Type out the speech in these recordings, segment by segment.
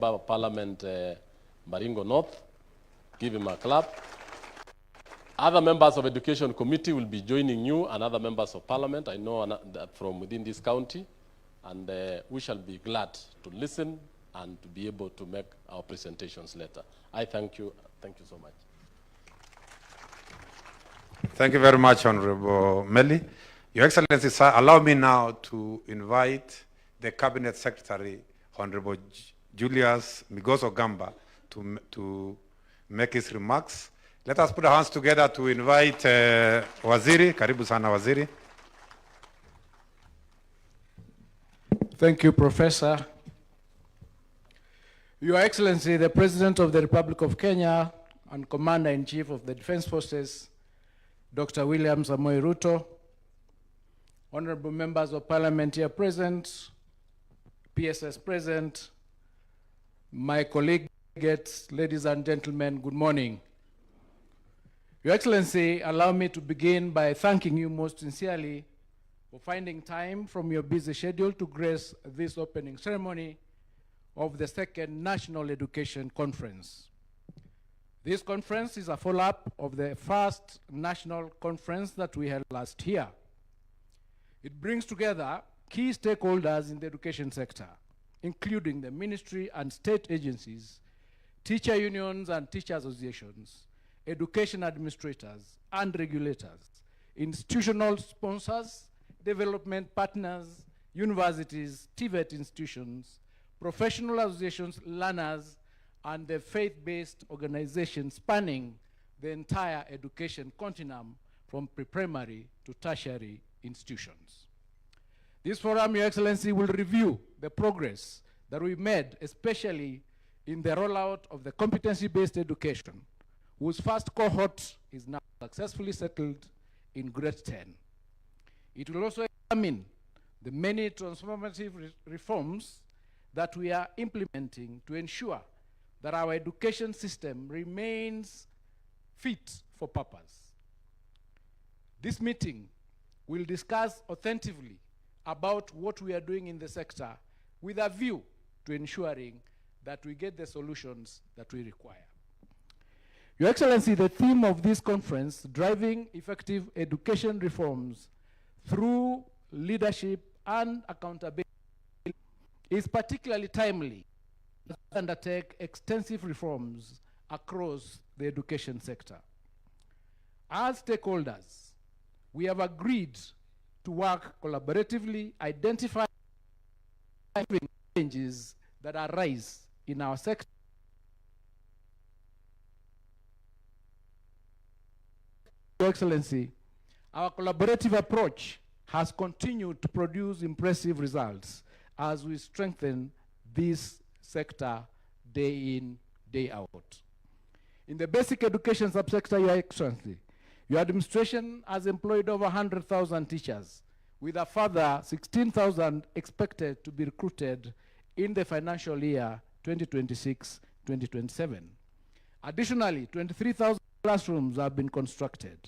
Parliament Baringo North. Give him a clap. Other members of Education Committee will be joining you and other members of Parliament, I know that from within this county, and we shall be glad to listen and to be able to make our presentations later. I thank you. Thank you so much. Thank you very much, Honorable Meli. Your Excellency, sir, allow me now to invite the Cabinet Secretary, Honorable Julius Migoso Gamba, to make his remarks. Let us put our hands together to invite Waziri. Karibu sana, Waziri. Thank you, Professor. Your Excellency, the President of the Republic of Kenya and Commander-in-Chief of the Defense Forces, Dr. William Samoei Ruto, honorable members of Parliament here present, PSS present, my colleagues, ladies and gentlemen, good morning. Your Excellency, allow me to begin by thanking you most sincerely for finding time from your busy schedule to grace this opening ceremony of the second National Education Conference. This conference is a follow-up of the first national conference that we held last year. It brings together key stakeholders in the education sector, including the ministry and state agencies, teacher unions and teacher associations, education administrators and regulators, institutional sponsors, development partners, universities, TVET institutions, professional associations, learners, and the faith-based organizations spanning the entire education continuum from pre-primary to tertiary institutions. This forum, Your Excellency, will review the progress that we made, especially in the rollout of the competency-based education, whose first cohort is now successfully settled in grade 10. It will also examine the many transformative reforms that we are implementing to ensure that our education system remains fit for purpose. This meeting will discuss authentically about what we are doing in the sector with a view to ensuring that we get the solutions that we require. Your Excellency, the theme of this conference, driving effective education reforms through leadership and accountability, is particularly timely as we undertake extensive reforms across the education sector. As stakeholders, we have agreed to work collaboratively, identifying changes that arise in our sector. Your Excellency, our collaborative approach has continued to produce impressive results as we strengthen this sector day in, day out. In the basic education subsector, Your Excellency, your administration has employed over 100,000 teachers, with a further 16,000 expected to be recruited in the financial year 2026-2027. Additionally, 23,000 classrooms have been constructed.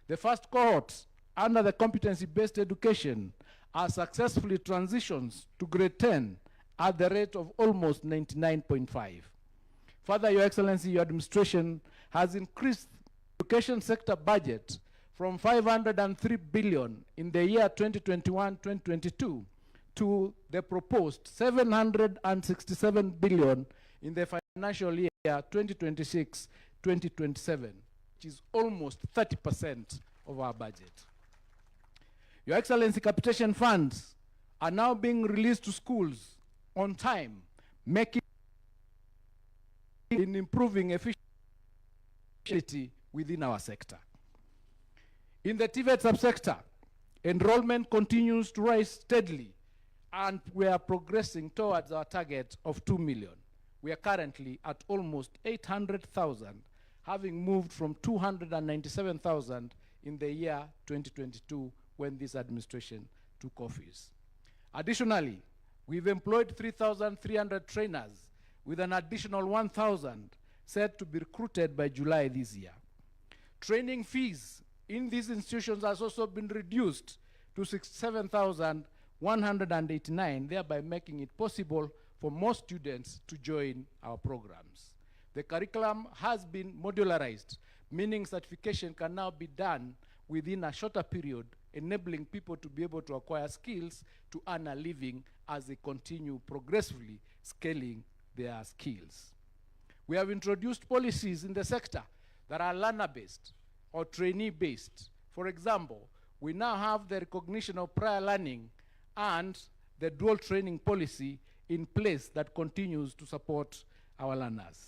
The first cohorts under the competency-based education are successfully transitioned to grade 10 at the rate of almost 99.5. Further, Your Excellency, your administration has increased the education sector budget from 503 billion in the year 2021-2022 to the proposed 767 billion in the financial year 2026-2027, which is almost 30% of our budget. Your Excellency, capitation funds are now being released to schools on time, making in improving efficiency within our sector. In the TVET subsector, enrollment continues to rise steadily, and we are progressing towards our target of 2 million. We are currently at almost 800,000, having moved from 297,000 in the year 2022 when this administration took office. Additionally, we've employed 3,300 trainers with an additional 1,000 set to be recruited by July this year. Training fees in these institutions has also been reduced to 67,189, thereby making it possible for more students to join our programs. The curriculum has been modularized, meaning certification can now be done within a shorter period, enabling people to be able to acquire skills to earn a living as they continue progressively scaling their skills. We have introduced policies in the sector that are learner-based or trainee-based. For example, we now have the recognition of prior learning and the dual training policy in place that continues to support our learners.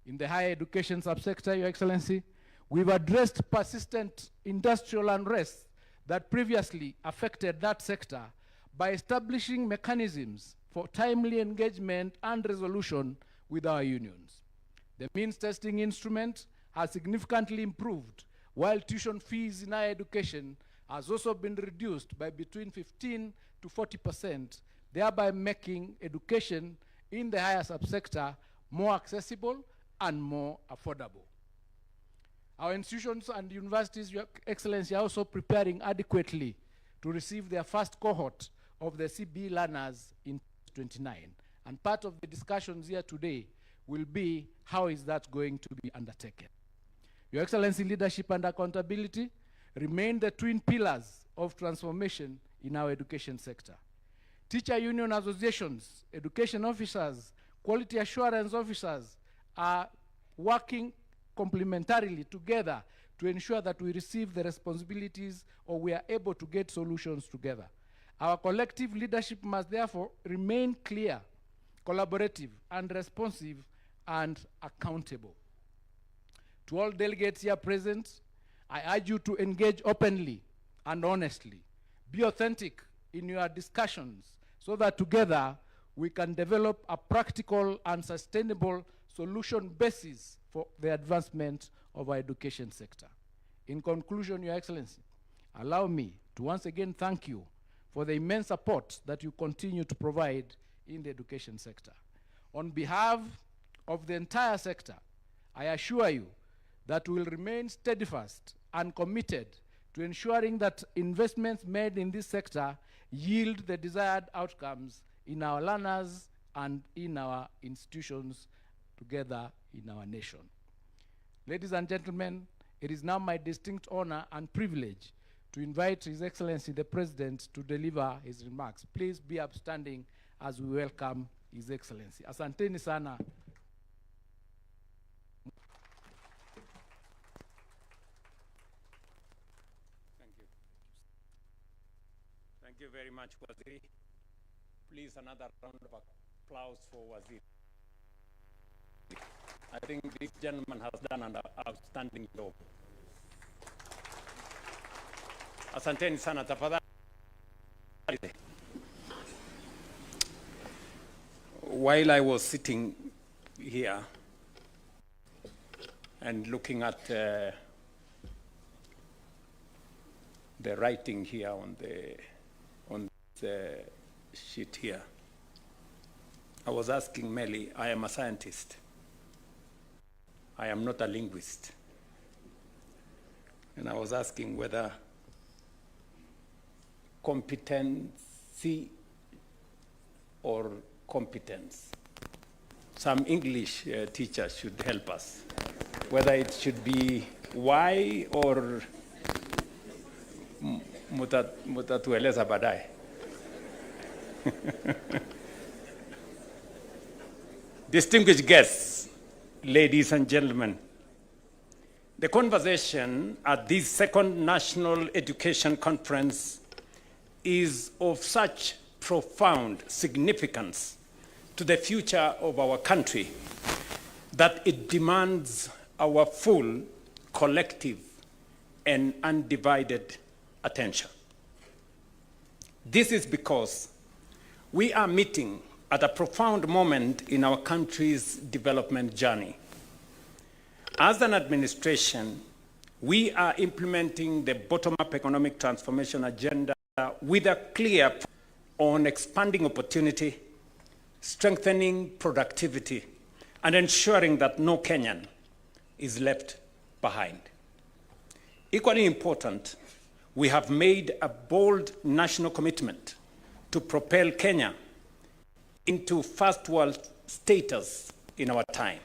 In the higher education subsector, Your Excellency, we've addressed persistent industrial unrest that previously affected that sector by establishing mechanisms for timely engagement and resolution with our unions. The means testing instrument has significantly improved, while tuition fees in higher education has also been reduced by between 15 to 40%, thereby making education in the higher subsector more accessible and more affordable. Our institutions and universities, Your Excellency, are also preparing adequately to receive their first cohort of the CBE learners in 2029. And part of the discussions here today will be how is that going to be undertaken. Your Excellency, leadership and accountability remain the twin pillars of transformation in our education sector. Teacher union associations, education officers, quality assurance officers are working complementarily together to ensure that we receive the responsibilities or we are able to get solutions together. Our collective leadership must therefore remain clear, collaborative, and responsive, and accountable. To all delegates here present, I urge you to engage openly and honestly. Be authentic in your discussions so that together we can develop a practical and sustainable solution basis for the advancement of our education sector. In conclusion, Your Excellency, allow me to once again thank you for the immense support that you continue to provide in the education sector. On behalf of the entire sector, I assure you that we will remain steadfast and committed to ensuring that investments made in this sector yield the desired outcomes in our learners and in our institutions together in our nation. Ladies and gentlemen, it is now my distinct honor and privilege to invite His Excellency the President to deliver his remarks. Please be upstanding as we welcome His Excellency. Asanteni sana. Thank you. Thank you very much, Waziri. Please, another round of applause for Waziri. I think this gentleman has done an outstanding job. Asanteni sana, tafadhali. While I was sitting here and looking at the writing here on the sheet here, I was asking Melly, I am a scientist. I am not a linguist. And I was asking whether competency or competence. Some English teachers should help us, whether it should be Y or mutatueleza baadaye. Distinguished guests, ladies and gentlemen, the conversation at this second National Education Conference is of such profound significance to the future of our country that it demands our full, collective, and undivided attention. This is because we are meeting at a profound moment in our country's development journey. As an administration, we are implementing the bottom-up economic transformation agenda with a clear focus on expanding opportunity, strengthening productivity, and ensuring that no Kenyan is left behind. Equally important, we have made a bold national commitment to propel Kenya into first world status in our time.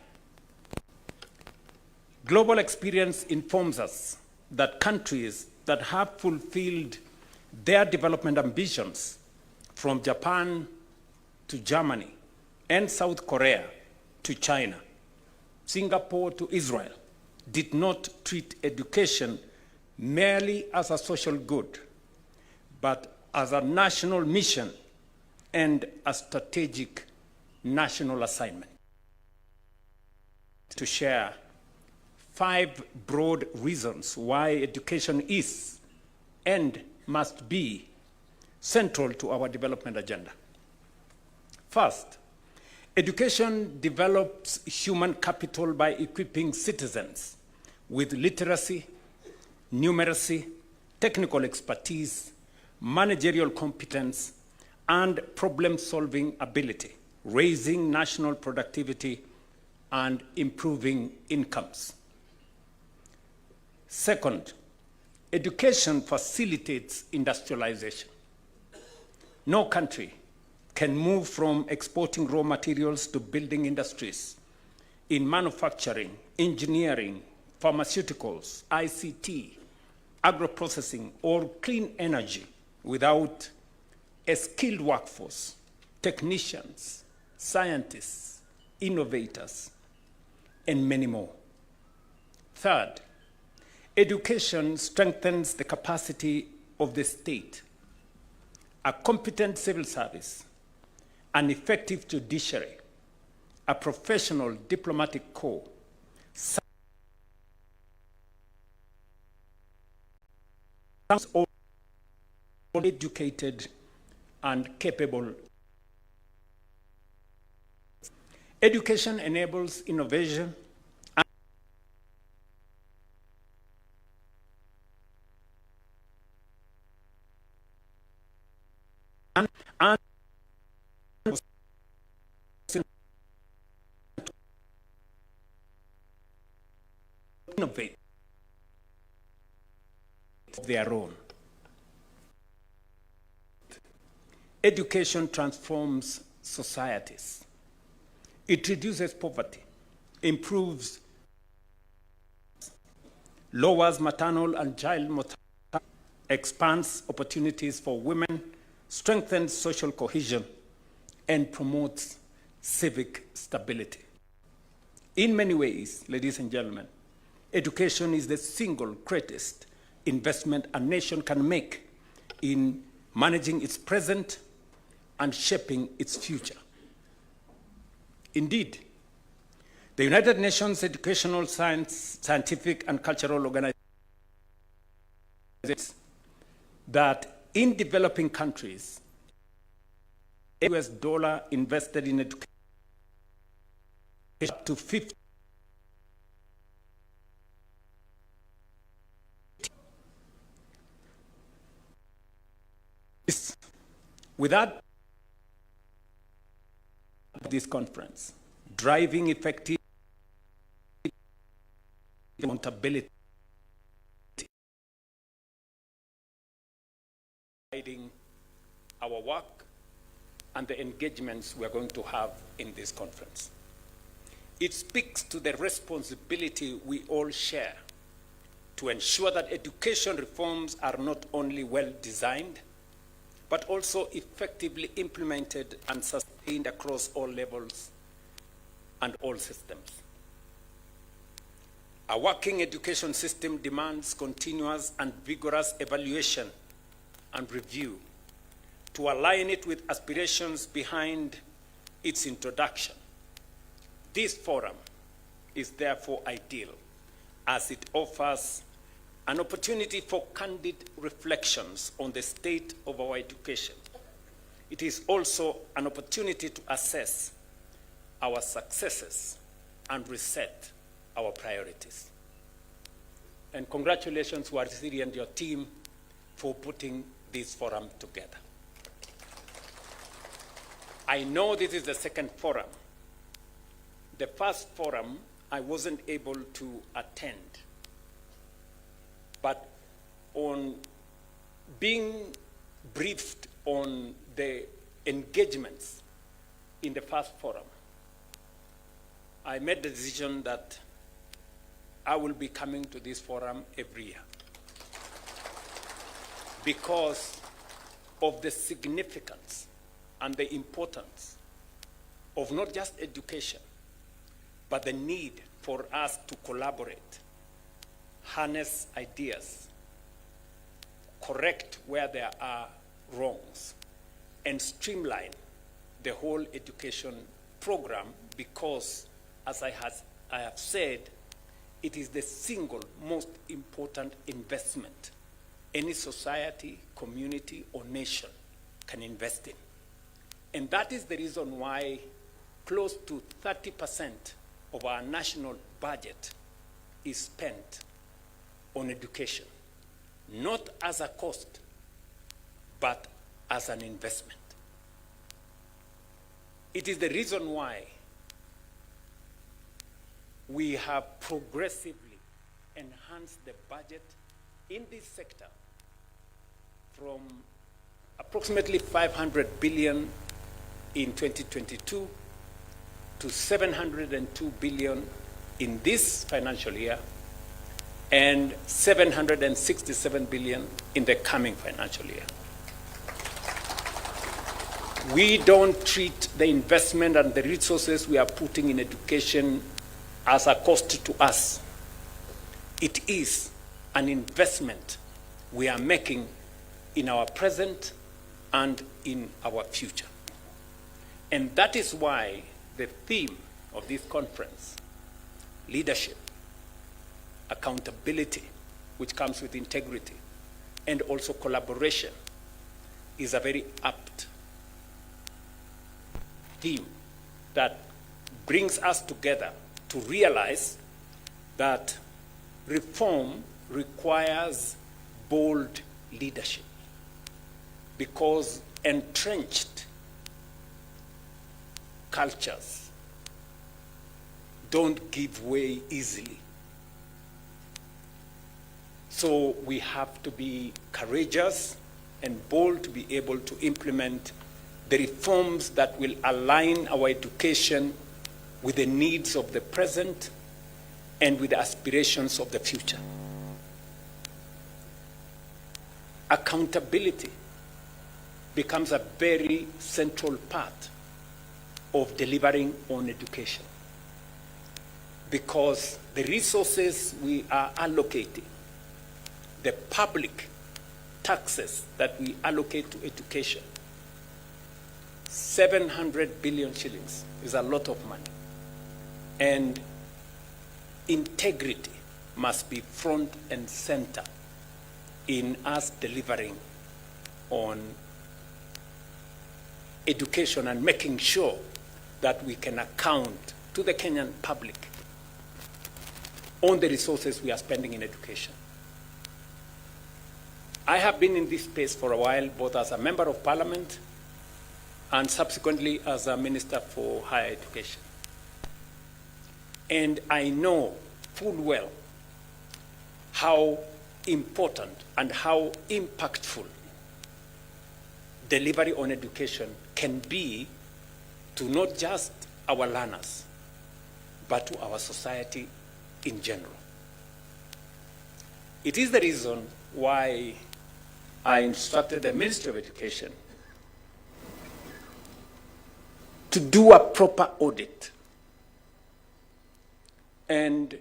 Global experience informs us that countries that have fulfilled their development ambitions, from Japan to Germany and South Korea to China, Singapore to Israel, did not treat education merely as a social good, but as a national mission and a strategic national assignment. To share 5 broad reasons why education is and must be central to our development agenda. First, education develops human capital by equipping citizens with literacy, numeracy, technical expertise, managerial competence, and problem-solving ability, raising national productivity and improving incomes. Second, education facilitates industrialization. No country can move from exporting raw materials to building industries in manufacturing, engineering, pharmaceuticals, ICT, agro-processing, or clean energy without a skilled workforce, technicians, scientists, innovators, and many more. Third, education strengthens the capacity of the state. A competent civil service, an effective judiciary, a professional diplomatic corps, all educated and capable. Education enables innovation and innovate of their own. Education transforms societies. It reduces poverty, improves, lowers maternal and child mortality, expands opportunities for women, strengthens social cohesion, and promotes civic stability. In many ways, ladies and gentlemen, education is the single greatest investment a nation can make in managing its present and shaping its future. Indeed, the United Nations Educational, Scientific, and Cultural Organization that in developing countries, US dollar invested in education up to 50. Without this conference, driving effective accountability, guiding our work and the engagements we are going to have in this conference. It speaks to the responsibility we all share to ensure that education reforms are not only well designed, but also effectively implemented and sustained across all levels and all systems. A working education system demands continuous and vigorous evaluation and review to align it with aspirations behind its introduction. This forum is therefore ideal as it offers an opportunity for candid reflections on the state of our education. It is also an opportunity to assess our successes and reset our priorities. And congratulations, Waziri and your team, for putting this forum together. I know this is the second forum. The first forum, I wasn't able to attend. But on being briefed on the engagements in the first forum, I made the decision that I will be coming to this forum every year because of the significance and the importance of not just education, but the need for us to collaborate, harness ideas, correct where there are wrongs, and streamline the whole education program because, as I have said, it is the single most important investment any society, community, or nation can invest in. And that is the reason why close to 30% of our national budget is spent on education, not as a cost, but as an investment. It is the reason why we have progressively enhanced the budget in this sector from approximately 500 billion in 2022 to 702 billion in this financial year and 767 billion in the coming financial year. We don't treat the investment and the resources we are putting in education as a cost to us. It is an investment we are making in our present and in our future. And that is why the theme of this conference, leadership, accountability, which comes with integrity, and also collaboration, is a very apt theme that brings us together to realize that reform requires bold leadership because entrenched cultures don't give way easily. So we have to be courageous and bold to be able to implement the reforms that will align our education with the needs of the present and with the aspirations of the future. Accountability becomes a very central part of delivering on education because the resources we are allocating, the public taxes that we allocate to education, 700 billion shillings is a lot of money. And integrity must be front and center in us delivering on education and making sure that we can account to the Kenyan public on the resources we are spending in education. I have been in this space for a while, both as a member of parliament and subsequently as a minister for higher education. And I know full well how important and how impactful delivery on education can be to not just our learners, but to our society in general. It is the reason why I instructed the Ministry of Education to do a proper audit and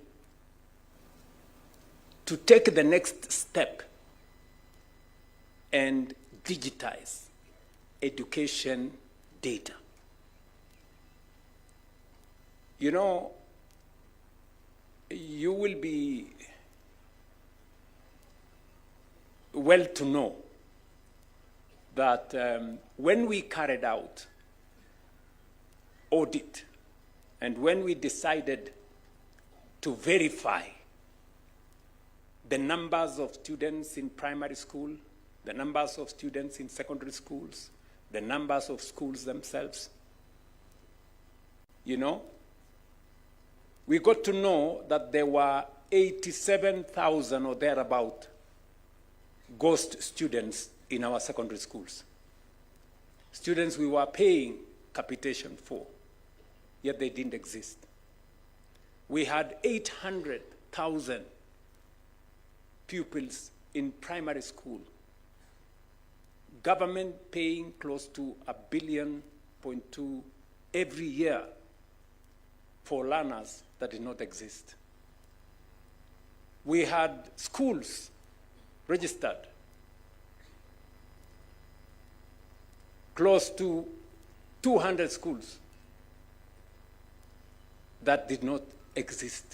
to take the next step and digitize education data. You know, you will be well to know that when we carried out audit and when we decided to verify the numbers of students in primary school, the numbers of students in secondary schools, the numbers of schools themselves, you know, we got to know that there were 87,000 or thereabout ghost students in our secondary schools. Students we were paying capitation for, yet they didn't exist. We had 800,000 pupils in primary school, government paying close to $1.2 billion every year for learners that did not exist. We had schools registered, close to 200 schools that did not exist.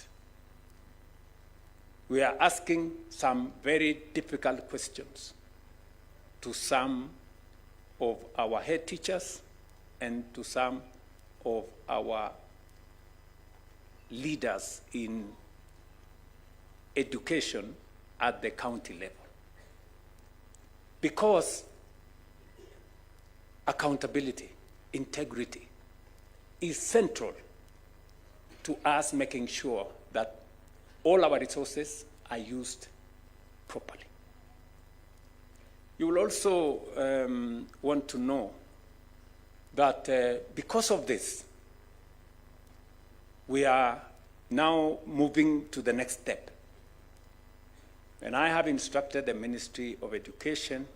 We are asking some very difficult questions to some of our head teachers and to some of our leaders in education at the county level. Because accountability, integrity is central to us making sure that all our resources are used properly. You will also want to know that because of this, we are now moving to the next step. And I have instructed the Ministry of Education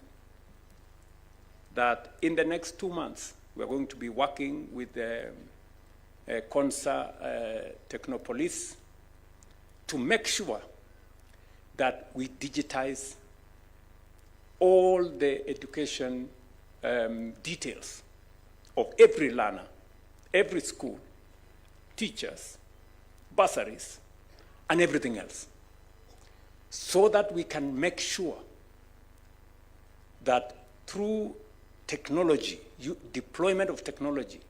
that in the next 2 months, we're going to be working with CONSA Technopolis to make sure that we digitize all the education details of every learner, every school, teachers, bursaries, and everything else, so that we can make sure that through technology, deployment of technology,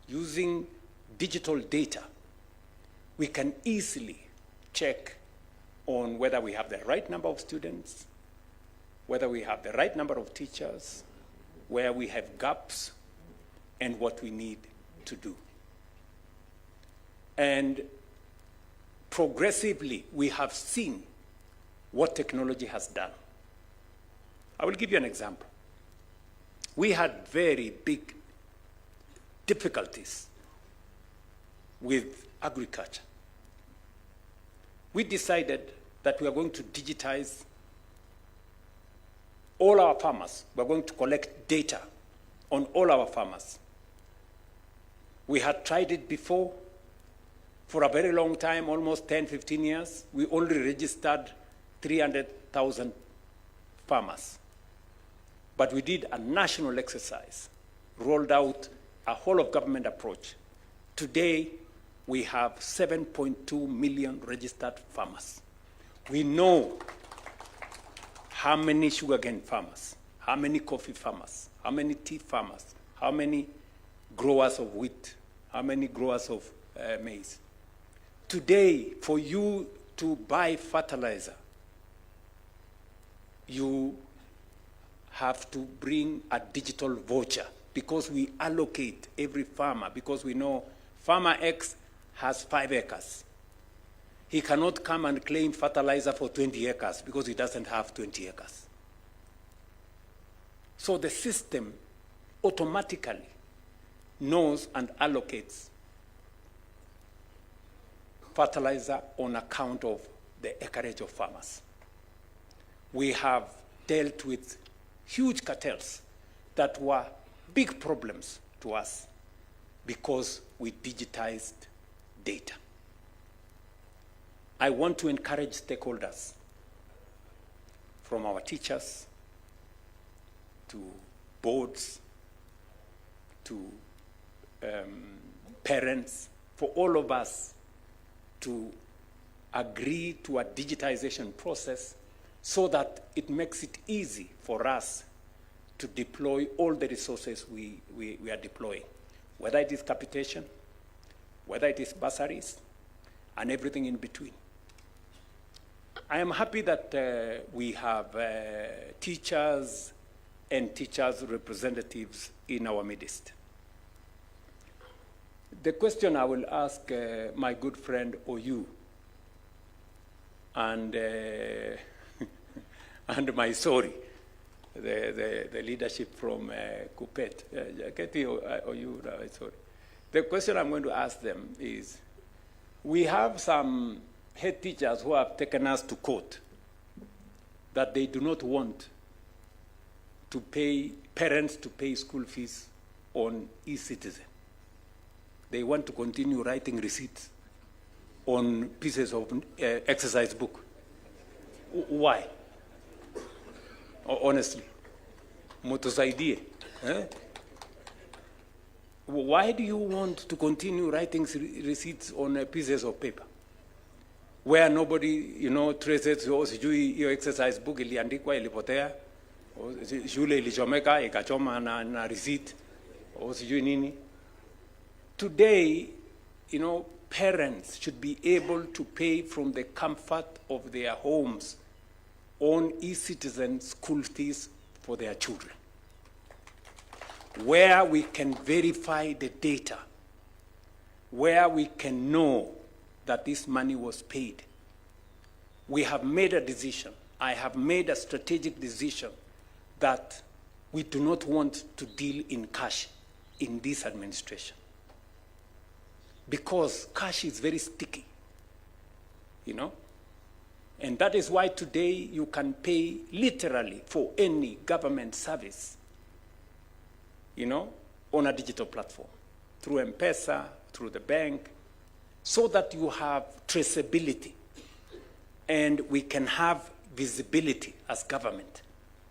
using digital data, we can easily check on whether we have the right number of students, whether we have the right number of teachers, where we have gaps, and what we need to do. And progressively, we have seen what technology has done. I will give you an example. We had very big difficulties with agriculture. We decided that we are going to digitize all our farmers. We are going to collect data on all our farmers. We had tried it before for a very long time, almost 10, 15 years. We only registered 300,000 farmers. But we did a national exercise, rolled out a whole of government approach. Today, we have 7.2 million registered farmers. We know how many sugarcane farmers, how many coffee farmers, how many tea farmers, how many growers of wheat, how many growers of maize. Today, for you to buy fertilizer, you have to bring a digital voucher because we allocate every farmer, because we know farmer X has 5 acres. He cannot come and claim fertilizer for 20 acres because he doesn't have 20 acres. So the system automatically knows and allocates fertilizer on account of the acreage of farmers. We have dealt with huge cartels that were big problems to us because we digitized data. I want to encourage stakeholders, from our teachers to boards to parents, for all of us to agree to a digitization process so that it makes it easy for us to deploy all the resources we are deploying, whether it is capitation, whether it is bursaries, and everything in between. I am happy that we have teachers and teachers' representatives in our midst. The question I will ask my good friend Oyu and and my sorry, the leadership from Kupet. Kathy, or you, sorry. The question I'm going to ask them is, we have some head teachers who have taken us to court that they do not want to pay parents to pay school fees on e-citizen. They want to continue writing receipts on pieces of exercise book. Why? Honestly, mutusaidie. Why do you want to continue writing receipts on pieces of paper where nobody, traces, sijui hiyo exercise book iliandikwa ilipotea, shule ilichomeka ikachoma na receipt, sijui nini? Today, parents should be able to pay from the comfort of their homes on e-citizen school fees for their children, where we can verify the data, where we can know that this money was paid. We have made a decision. I have made a strategic decision that we do not want to deal in cash in this administration, because cash is very sticky, And that is why today you can pay literally for any government service, on a digital platform, through M-Pesa, through the bank, so that you have traceability and we can have visibility as government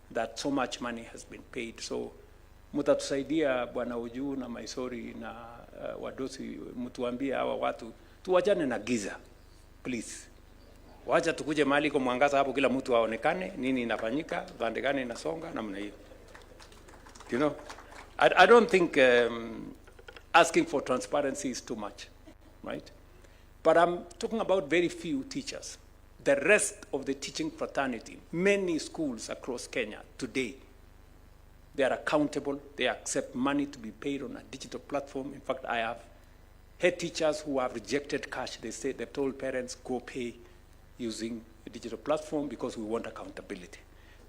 that so much money has been paid. So mutatusaidia Bwana Uju na Maisori na wadosi, mtuambie hawa watu tuwachane na giza, please. Wacha tukuje mahali kwa mwangaza hapo, kila mtu aonekane nini inafanyika, pande gani inasonga namna hiyo. I don't think asking for transparency is too much, right? But I'm talking about very few teachers. The rest of the teaching fraternity, many schools across Kenya today, they are accountable. They accept money to be paid on a digital platform. In fact, I have head teachers who have rejected cash. They've told parents, go pay using a digital platform because we want accountability.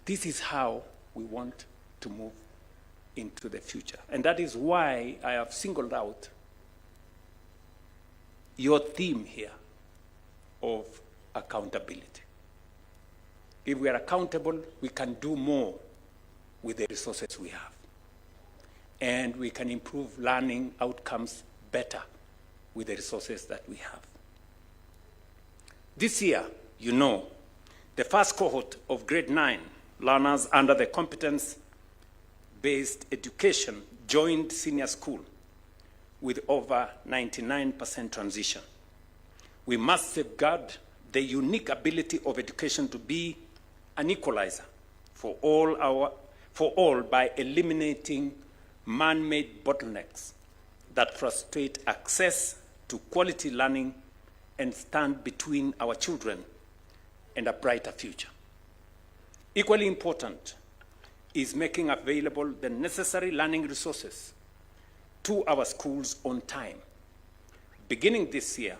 This is how we want to move into the future. And that is why I have singled out your theme here of accountability. If we are accountable, we can do more with the resources we have. And we can improve learning outcomes better with the resources that we have. This year, the first cohort of grade 9 learners under the competence-based education joined senior school with over 99% transition. We must safeguard the unique ability of education to be an equalizer for all by eliminating man-made bottlenecks that frustrate access to quality learning and stand between our children and a brighter future. Equally important is making available the necessary learning resources to our schools on time. Beginning this year,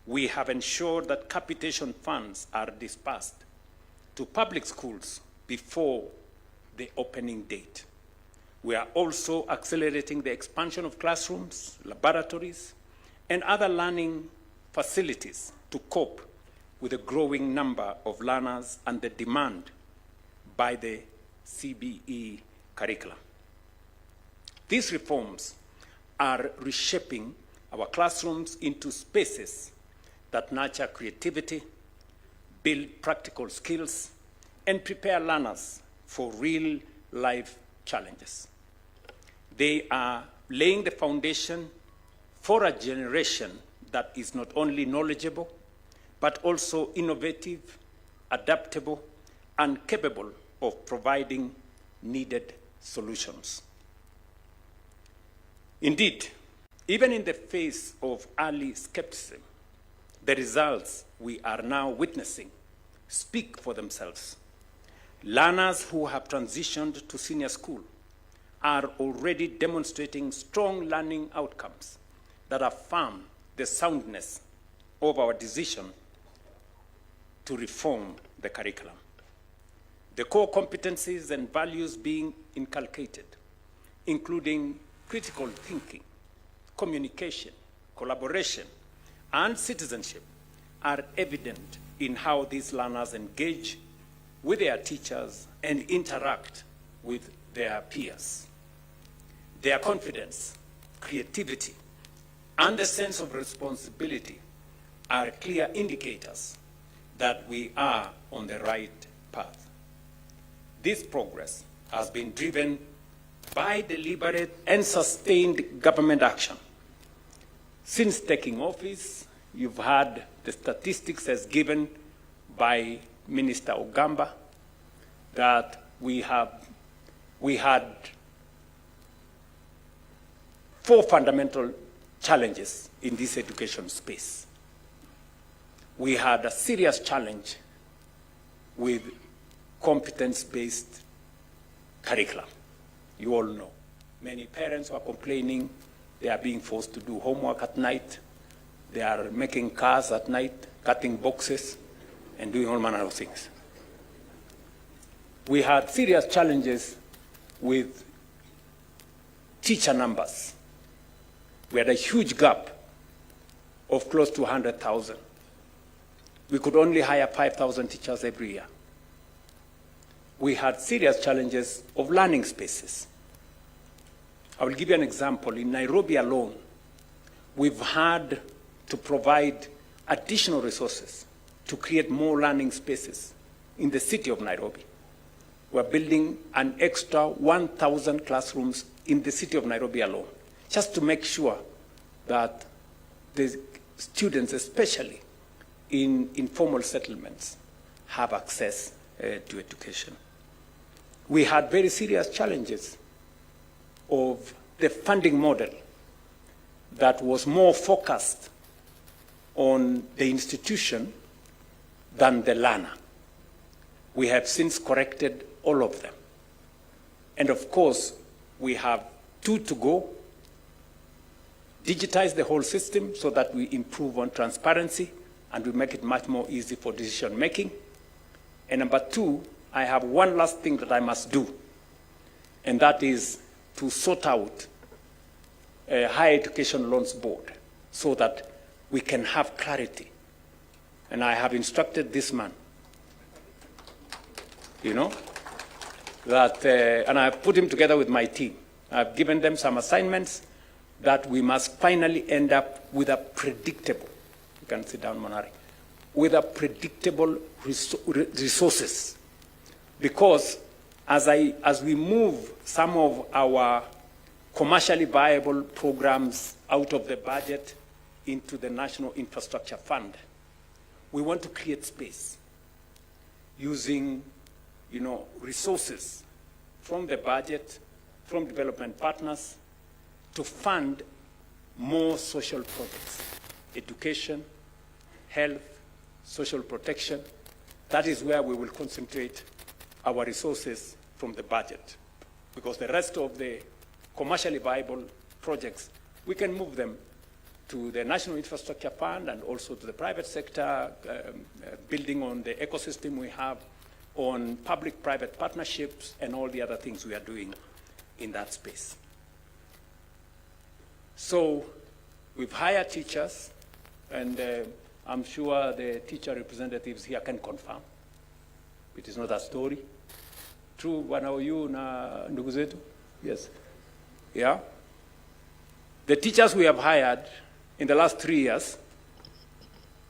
we have ensured that capitation funds are dispersed to public schools before the opening date. We are also accelerating the expansion of classrooms, laboratories, and other learning facilities to cope with the growing number of learners and the demand by the CBE curriculum. These reforms are reshaping our classrooms into spaces that nurture creativity, build practical skills, and prepare learners for real-life challenges. They are laying the foundation for a generation that is not only knowledgeable, but also innovative, adaptable, and capable of providing needed solutions. Indeed, even in the face of early skepticism, the results we are now witnessing speak for themselves. Learners who have transitioned to senior school are already demonstrating strong learning outcomes that affirm the soundness of our decision to reform the curriculum. the core competencies and values being inculcated, including critical thinking, communication, collaboration, and citizenship, are evident in how these learners engage with their teachers and interact with their peers. Their confidence, creativity, and a sense of responsibility are clear indicators that we are on the right path. This progress has been driven by deliberate and sustained government action. Since taking office, you've had the statistics as given by Minister Ogamba that we had 4 fundamental challenges in this education space. We had a serious challenge with competence-based curriculum. You all know. Many parents were complaining they are being forced to do homework at night. They are making cars at night, cutting boxes, and doing all manner of things. We had serious challenges with teacher numbers. We had a huge gap of close to 100,000. We could only hire 5,000 teachers every year. We had serious challenges of learning spaces. I will give you an example. In Nairobi alone, we've had to provide additional resources to create more learning spaces in the city of Nairobi. We're building an extra 1,000 classrooms in the city of Nairobi alone, just to make sure that the students, especially in informal settlements, have access to education. We had very serious challenges of the funding model that was more focused on the institution than the learner. We have since corrected all of them. And of course, we have 2 to go. Digitize the whole system so that we improve on transparency and we make it much more easy for decision making. And number 2, I have one last thing that I must do, and that is to sort out a higher education loans board so that we can have clarity. And I have instructed this man, that, and I've put him together with my team. I've given them some assignments that we must finally end up with a predictable, you can sit down, Monari, with a predictable resources. Because as we move some of our commercially viable programs out of the budget into the National Infrastructure Fund, we want to create space using, resources from the budget, from development partners, to fund more social projects, education, health, social protection. That is where we will concentrate our resources from the budget, because the rest of the commercially viable projects, we can move them to the National Infrastructure Fund and also to the private sector, building on the ecosystem we have, on public-private partnerships, and all the other things we are doing in that space. So we've hired teachers, and I'm sure the teacher representatives here can confirm. It is not a story. True, wanaoyu na ndugu zetu? Yes. Yeah. The teachers we have hired in the last 3 years,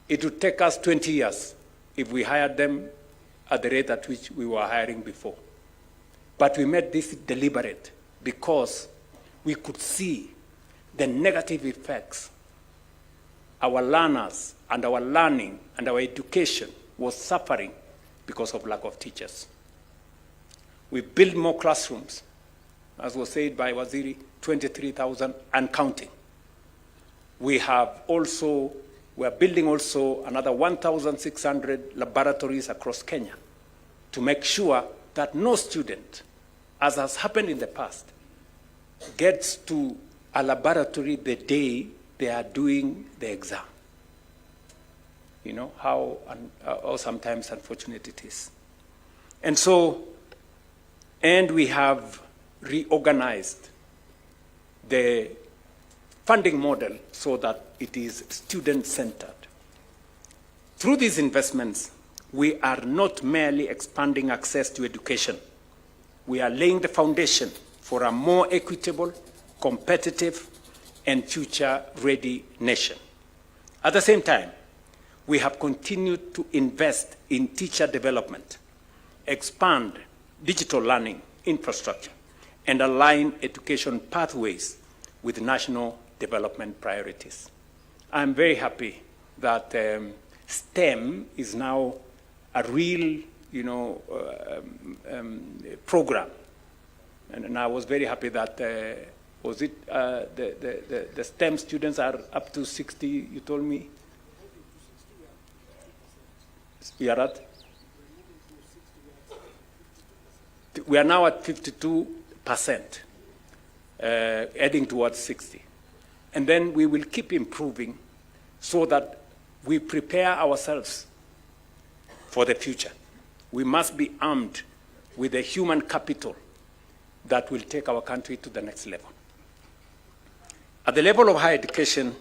it would take us 20 years if we hired them at the rate at which we were hiring before. But we made this deliberate because we could see the negative effects our learners and our learning and our education was suffering because of lack of teachers. We built more classrooms, as was said by Waziri, 23,000 and counting. We are building also another 1,600 laboratories across Kenya to make sure that no student, as has happened in the past, gets to a laboratory the day they are doing the exam. How sometimes unfortunate it is. And we have reorganized the funding model so that it is student-centered. Through these investments, we are not merely expanding access to education. We are laying the foundation for a more equitable, competitive, and future-ready nation. At the same time, we have continued to invest in teacher development, expand digital learning infrastructure, and align education pathways with national development priorities. I'm very happy that STEM is now a real, program. And I was very happy that, the STEM students are up to 60, you told me? We are at? We are now at 52%, heading towards 60. And then we will keep improving so that we prepare ourselves for the future. We must be armed with the human capital that will take our country to the next level. At the level of higher education,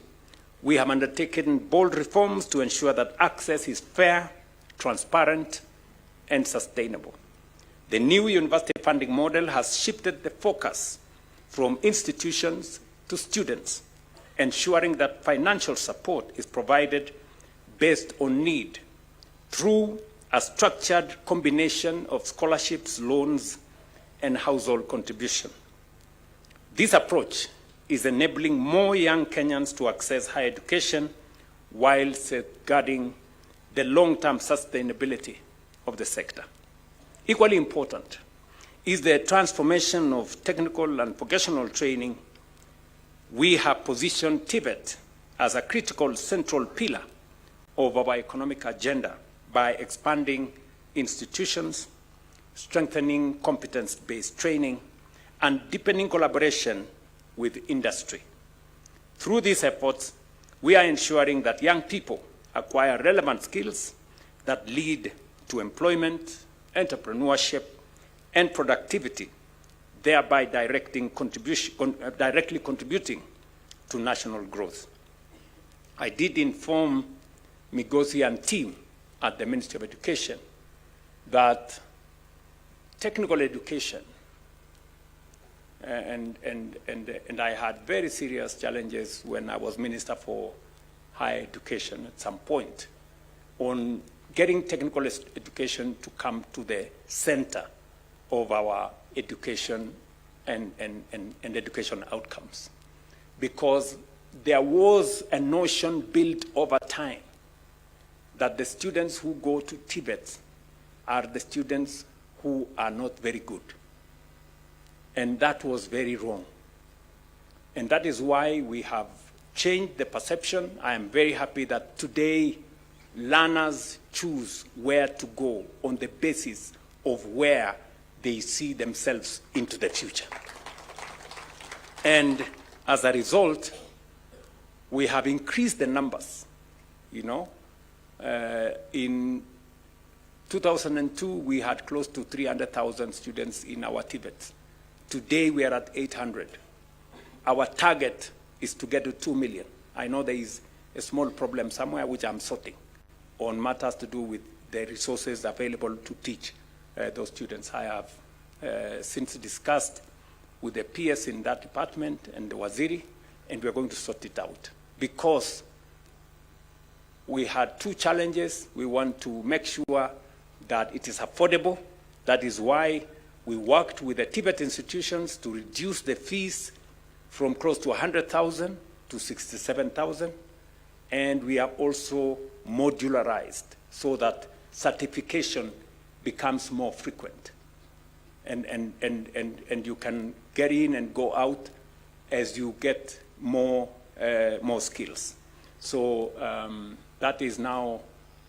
we have undertaken bold reforms to ensure that access is fair, transparent, and sustainable. The new university funding model has shifted the focus from institutions to students, ensuring that financial support is provided based on need through a structured combination of scholarships, loans, and household contribution. This approach is enabling more young Kenyans to access higher education while safeguarding the long-term sustainability of the sector. Equally important is the transformation of technical and vocational training. We have positioned TVET as a critical central pillar of our economic agenda by expanding institutions, strengthening competence-based training, and deepening collaboration with industry. Through these efforts, we are ensuring that young people acquire relevant skills that lead to employment, entrepreneurship, and productivity, thereby directly contributing to national growth. I did inform Migosi and team at the Ministry of Education that technical education, and I had very serious challenges when I was Minister for Higher Education at some point on getting technical education to come to the center of our education and education outcomes. Because there was a notion built over time that the students who go to Tibet are the students who are not very good. And that was very wrong. And that is why we have changed the perception. I am very happy that today learners choose where to go on the basis of where they see themselves into the future. And as a result, we have increased the numbers. In 2002, we had close to 300,000 students in our TVET. Today, we are at 800. Our target is to get to 2 million. I know there is a small problem somewhere which I'm sorting on matters to do with the resources available to teach those students. I have since discussed with the PS in that department and the Waziri, and we're going to sort it out. Because we had two challenges. We want to make sure that it is affordable. That is why we worked with the Tibet institutions to reduce the fees from close to 100,000 to 67,000. And we have also modularized so that certification becomes more frequent. And you can get in and go out as you get more skills. So that is now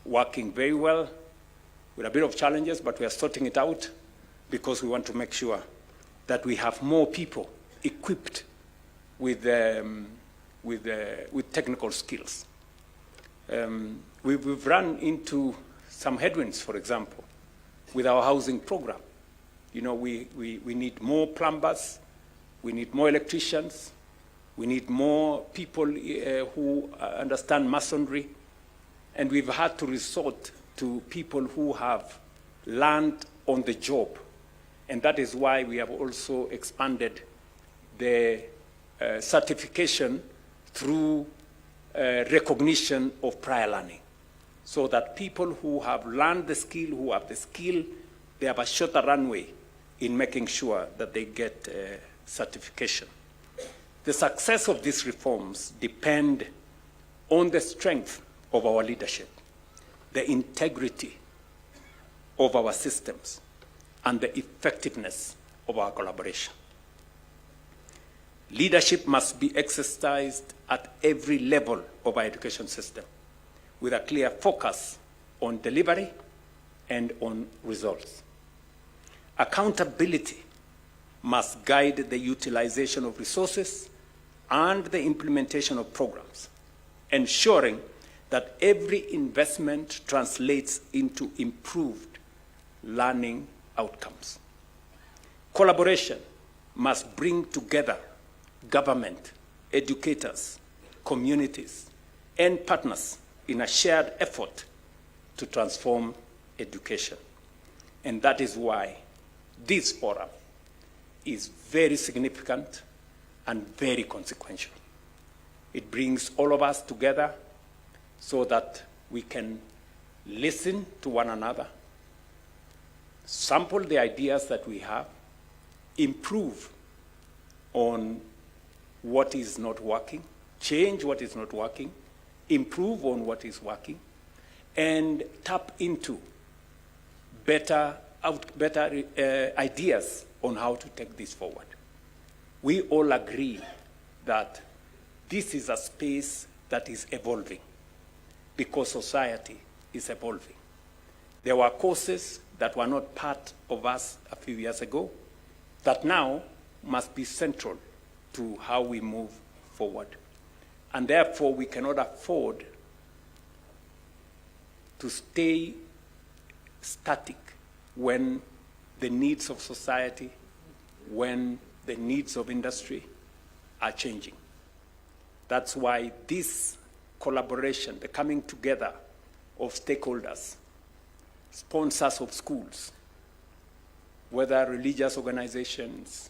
working very well with a bit of challenges, but we are sorting it out because we want to make sure that we have more people equipped with technical skills. We've run into some headwinds, for example. with our housing program. You know, we need more plumbers, we need more electricians, we need more people who understand masonry, and we've had to resort to people who have learned on the job. And that is why we have also expanded the certification through recognition of prior learning, so that people who have learned the skill, who have the skill, they have a shorter runway in making sure that they get certification. The success of these reforms depend on the strength of our leadership, the integrity of our systems, and the effectiveness of our collaboration. Leadership must be exercised at every level of our education system with a clear focus on delivery and on results. Accountability must guide the utilization of resources and the implementation of programs, ensuring that every investment translates into improved learning outcomes. Collaboration must bring together government, educators, communities, and partners in a shared effort to transform education. And that is why this forum is very significant and very consequential. It brings all of us together so that we can listen to one another, sample the ideas that we have, improve on what is not working, change what is not working, improve on what is working, and tap into better ideas on how to take this forward. We all agree that this is a space that is evolving because society is evolving. There were courses that were not part of us a few years ago that now must be central to how we move forward. And therefore, we cannot afford to stay static when the needs of society, when the needs of industry are changing. That's why this collaboration, the coming together of stakeholders, sponsors of schools, whether religious organizations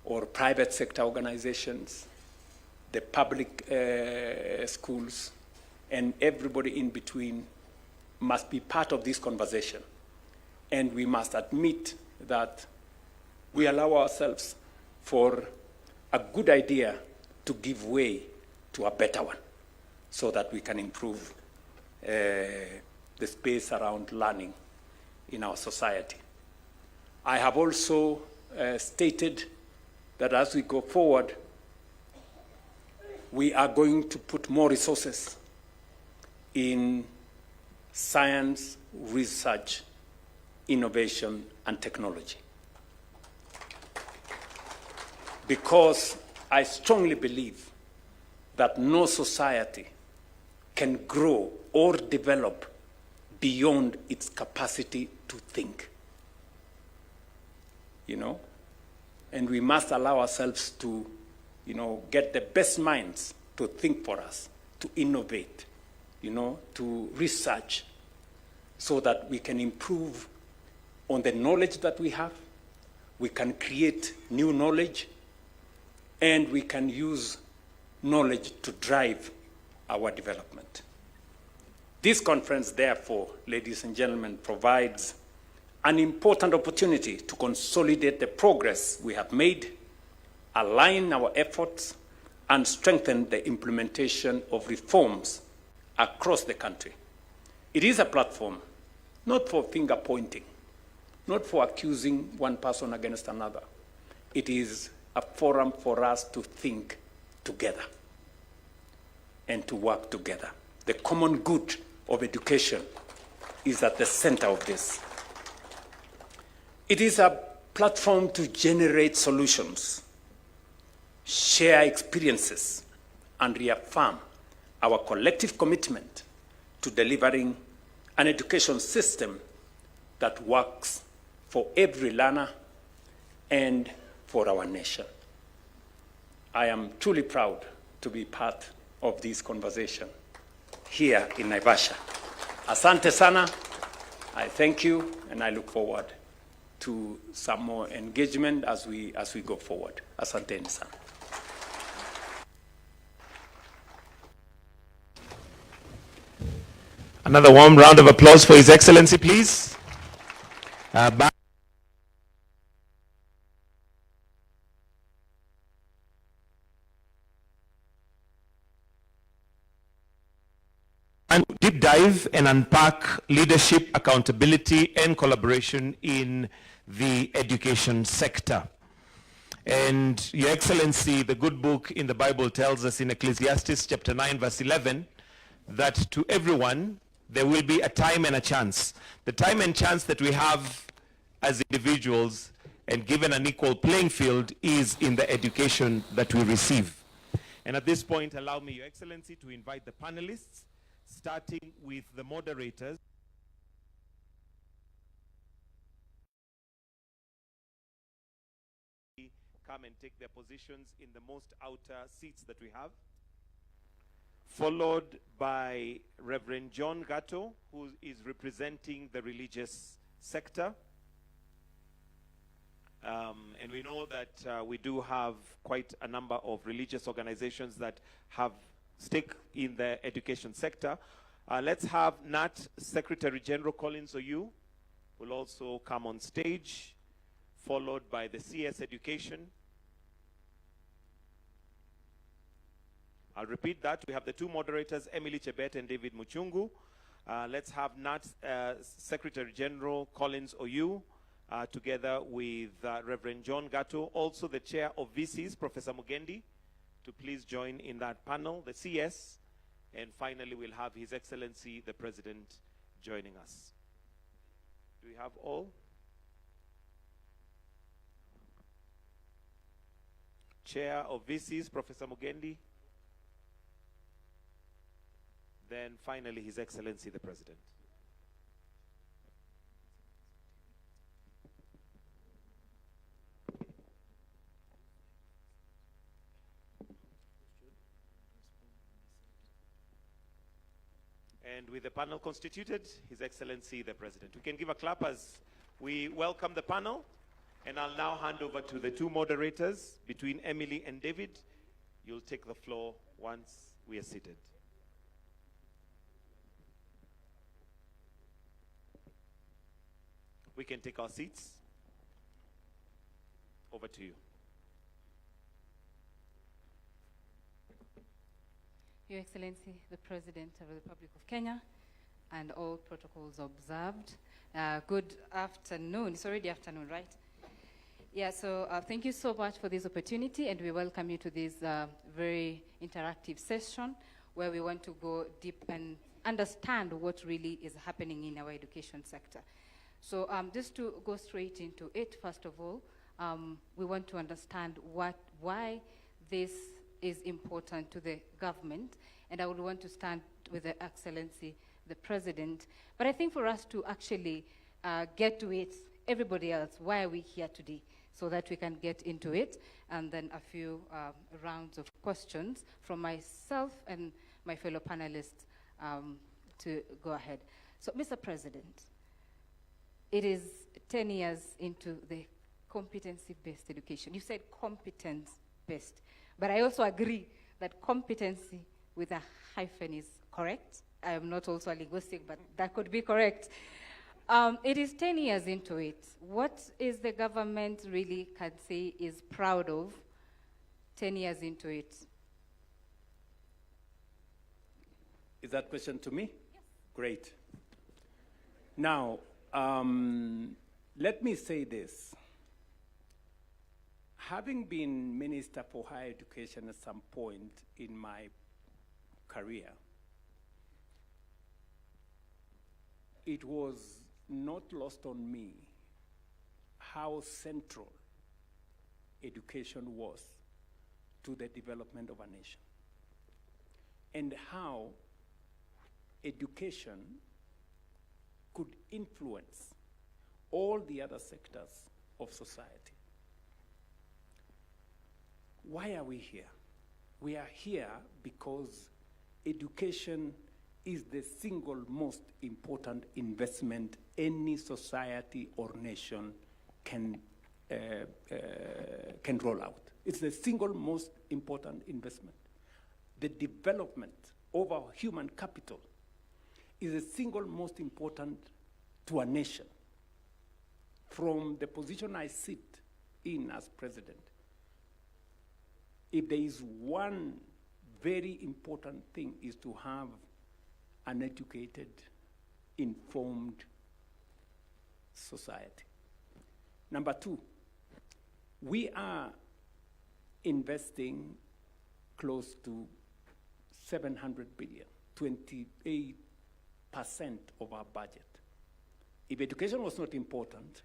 or private sector organizations, the public schools, and everybody in between must be part of this conversation. And we must admit that we allow ourselves for a good idea to give way to a better one so that we can improve the space around learning in our society. I have also stated that as we go forward, we are going to put more resources in science, research, innovation, and technology. Because I strongly believe that no society can grow or develop beyond its capacity to think. You know? And we must allow ourselves to, get the best minds to think for us, to innovate, to research, so that we can improve on the knowledge that we have, we can create new knowledge, and we can use knowledge to drive our development. This conference, therefore, ladies and gentlemen, provides an important opportunity to consolidate the progress we have made, align our efforts, and strengthen the implementation of reforms across the country. It is a platform not for finger pointing, not for accusing one person against another. It is a forum for us to think together and to work together. The common good of education is at the center of this. It is a platform to generate solutions, share experiences, and reaffirm our collective commitment to delivering an education system that works for every learner and for our nation. I am truly proud to be part of this conversation here in Naivasha. Asante sana. I thank you, and I look forward to some more engagement as we go forward. Asante sana. Another warm round of applause for His Excellency, please. And deep dive and unpack leadership, accountability, and collaboration in the education sector. And Your Excellency, the good book in the Bible tells us in Ecclesiastes chapter 9, verse 11, that to everyone there will be a time and a chance. The time and chance that we have as individuals and given an equal playing field is in the education that we receive. And at this point, allow me, Your Excellency, to invite the panelists, starting with the moderators. Come and take their positions in the most outer seats that we have, followed by Reverend John Gatto, who is representing the religious sector. And we know that we do have quite a number of religious organizations that have stake in the education sector. Let's have NAT Secretary General Collins Oyu will also come on stage, followed by the CS Education. I'll repeat that. We have the two moderators, Emily Chebet and David Muchungu. Let's have NAT Secretary General Collins Oyu, together with Reverend John Gatto, also the Chair of VCs, Professor Mugendi, to please join in that panel, the CS, and finally we'll have His Excellency, the President, joining us. Do we have all? Chair of VCs, Professor Mugendi. Then finally, His Excellency, the President. And with the panel constituted, His Excellency, the President. We can give a clap as we welcome the panel. And I'll now hand over to the two moderators. Between Emily and David, you'll take the floor once we are seated. We can take our seats. Over to you. Your Excellency, the President of the Republic of Kenya, and all protocols observed. Good afternoon. It's already afternoon, right? Yeah, so thank you so much for this opportunity, and we welcome you to this very interactive session where we want to go deep and understand what really is happening in our education sector. So just to go straight into it, first of all, we want to understand why this is important to the government, and I would want to start with the Excellency, the President. But I think for us to actually get to it, everybody else, why are we here today? So that we can get into it, and then a few rounds of questions from myself and my fellow panelists to go ahead. So, Mr. President, it is 10 years into the competency-based education. You said competence-based, but I also agree that competency with a hyphen is correct. I am not also a linguistic, but that could be correct. It is 10 years into it. What is the government really can say is proud of 10 years into it? Is that question to me? Yes. Great. Now, let me say this. Having been Minister for Higher Education at some point in my career, it was not lost on me how central education was to the development of a nation, and how education could influence all the other sectors of society. Why are we here? We are here because education is the single most important investment any society or nation can roll out. It's the single most important investment. The development of our human capital is the single most important to a nation. From the position I sit in as president, if there is one very important thing is to have an educated, informed society. Number two, we are investing close to 700 billion, 28% of our budget. If education was not important,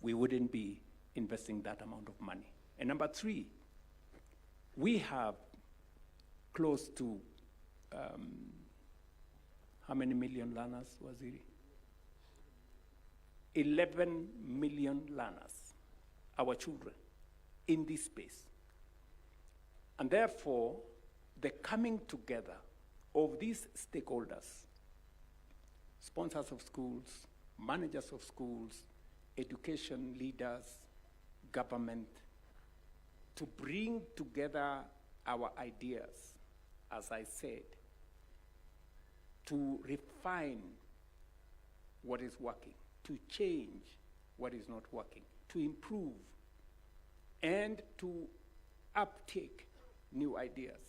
we wouldn't be investing that amount of money. And number three, we have close to, how many million learners, Waziri? 11 million learners, our children, in this space. And therefore, the coming together of these stakeholders, sponsors of schools, managers of schools, education leaders, government, to bring together our ideas, as I said, to refine what is working, to change what is not working, to improve, and to uptake new ideas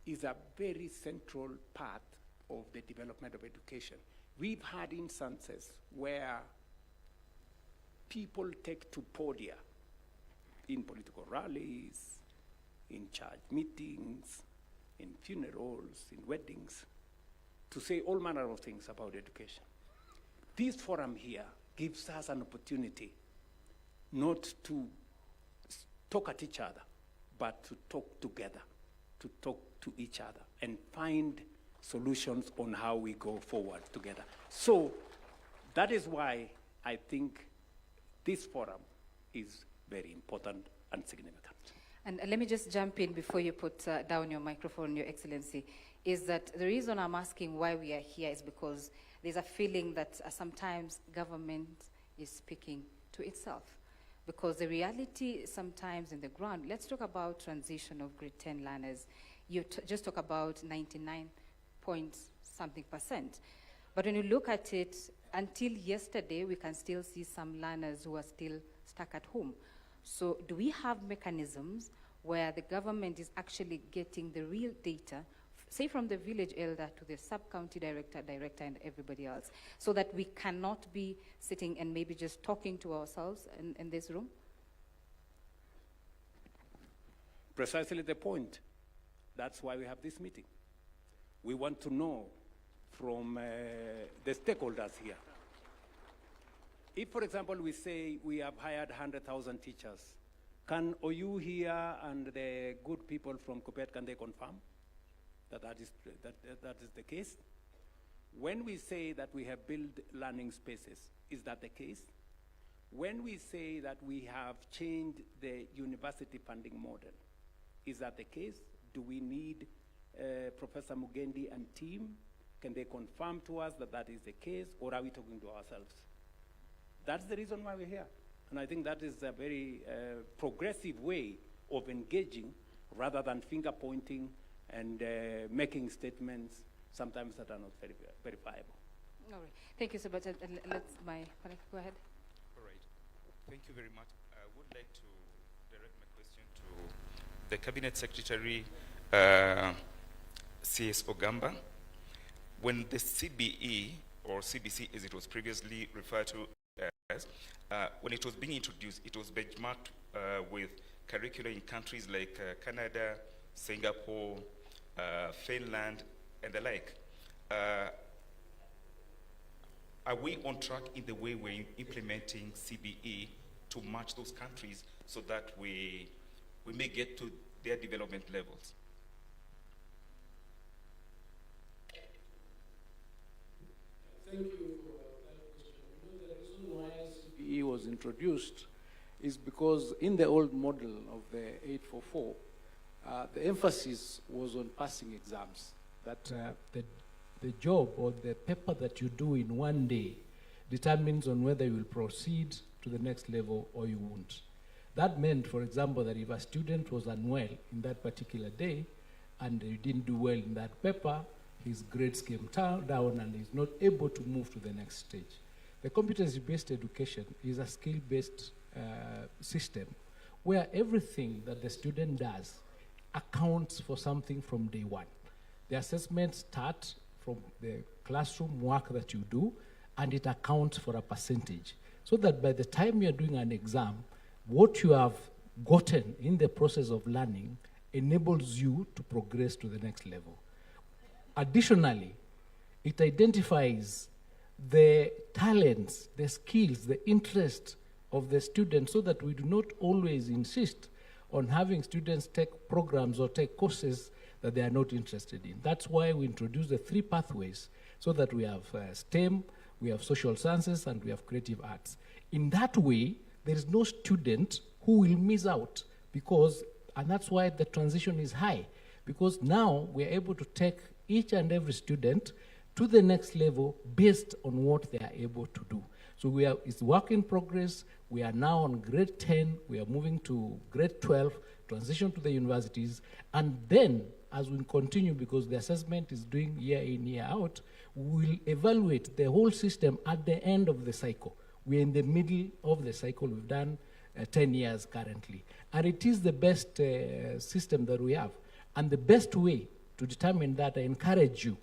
is a very central part of the development of education. We've had instances where people take to podia in political rallies, in church meetings, in funerals, in weddings, to say all manner of things about education. This forum here gives us an opportunity not to talk at each other, but to talk together, to talk to each other and find solutions on how we go forward together. So that is why I think this forum is very important and significant. And let me just jump in before you put down your microphone, Your Excellency, is that the reason I'm asking why we are here is because there's a feeling that sometimes government is speaking to itself. Because the reality sometimes in the ground, let's talk about transition of grade 10 learners. You just talk about 99 point something %. But when you look at it, until yesterday, we can still see some learners who are still stuck at home. So do we have mechanisms where the government is actually getting the real data, say from the village elder to the sub-county director, and everybody else, so that we cannot be sitting and maybe just talking to ourselves in this room? Precisely the point. That's why we have this meeting. We want to know from the stakeholders here. If, for example, we say we have hired 100,000 teachers, can OU here and the good people from Kopet, can they confirm that is the case? When we say that we have built learning spaces, is that the case? When we say that we have changed the university funding model, is that the case? Do we need Professor Mugendi and team? Can they confirm to us that that is the case, or are we talking to ourselves? That's the reason why we're here. And I think that is a very progressive way of engaging rather than finger pointing and making statements sometimes that are not verifiable. All right. Thank you so much. And let's my colleague go ahead. All right. Thank you very much. I would like to direct my question to the Cabinet Secretary, C.S. Ogamba. When the CBE, or CBC as it was previously referred to as, when it was being introduced, it was benchmarked with curricula in countries like Canada, Singapore, Finland, and the like. Are we on track in the way we're implementing CBE to match those countries so that we may get to their development levels? Thank you for that question. You know, the reason why introduced is because in the old model of the 844, the emphasis was on passing exams, that the job or the paper that you do in one day determines on whether you will proceed to the next level or you won't. That meant, for example, that if a student was unwell in that particular day and he didn't do well in that paper, his grades came down and he's not able to move to the next stage. The competency-based education is a skill-based system where everything that the student does accounts for something from day one. The assessments start from the classroom work that you do, and it accounts for a percentage. So that by the time you're doing an exam, what you have gotten in the process of learning enables you to progress to the next level. Additionally, it identifies the talents, the skills, the interest of the students so that we do not always insist on having students take programs or take courses that they are not interested in. That's why we introduce the 3 pathways so that we have STEM, we have social sciences, and we have creative arts. In that way, there is no student who will miss out and that's why the transition is high, because now we are able to take each and every student to the next level based on what they are able to do. So it's work in progress. We are now on grade 10. We are moving to grade 12, transition to the universities. And then, as we continue, because the assessment is doing year in, year out, we'll evaluate the whole system at the end of the cycle. We're in the middle of the cycle. We've done 10 years currently. And it is the best system that we have. And the best way to determine that, I encourage you,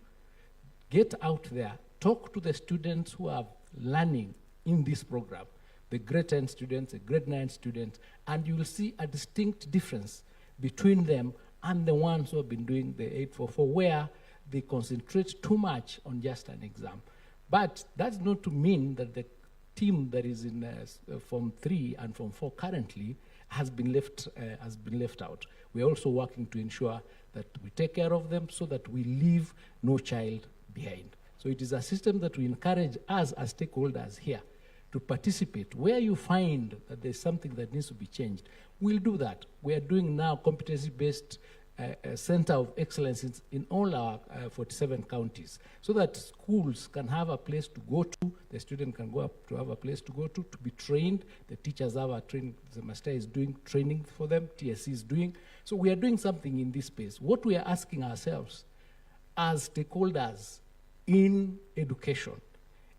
get out there, talk to the students who are learning in this program, the grade 10 students, the grade 9 students, and you will see a distinct difference between them and the ones who have been doing the 844, where they concentrate too much on just an exam. But that's not to mean that the team that is in Form 3 and Form 4 currently has been left out. We're also working to ensure that we take care of them so that we leave no child behind. So it is a system that we encourage us as stakeholders here to participate. Where you find that there's something that needs to be changed, we'll do that. We are doing now competency-based center of excellence in all our 47 counties, so that schools can have a place to go to, the student can go up to have a place to go to be trained, the teachers have a training, the master is doing training for them, TSC is doing. So we are doing something in this space. What we are asking ourselves as stakeholders in education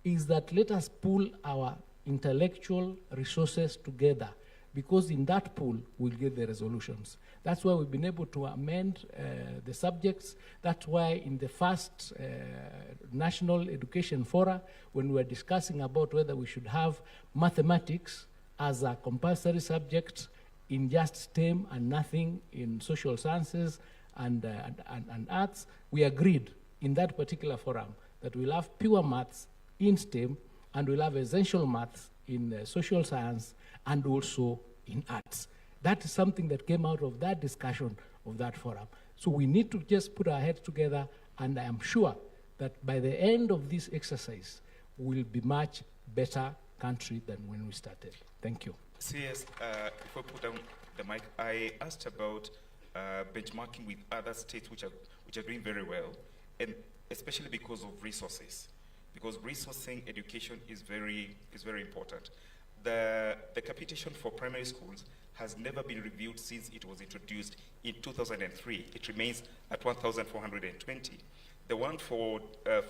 is that let us pool our intellectual resources together, because in that pool we'll get the resolutions. That's why we've been able to amend the subjects. That's why in the first National Education Forum, when we were discussing about whether we should have mathematics as a compulsory subject in just STEM and nothing in social sciences and arts, we agreed in that particular forum that we'll have pure maths in STEM and we'll have essential maths in social science and also in arts. That is something that came out of that discussion of that forum. So we need to just put our heads together, and I am sure that by the end of this exercise, we'll be much better country than when we started. Thank you. CS, before I put down the mic, I asked about benchmarking with other states which are doing very well, and especially because of resources. Because resourcing education is very important. The capitation for primary schools has never been reviewed since it was introduced in 2003. It remains at 1,420. The one for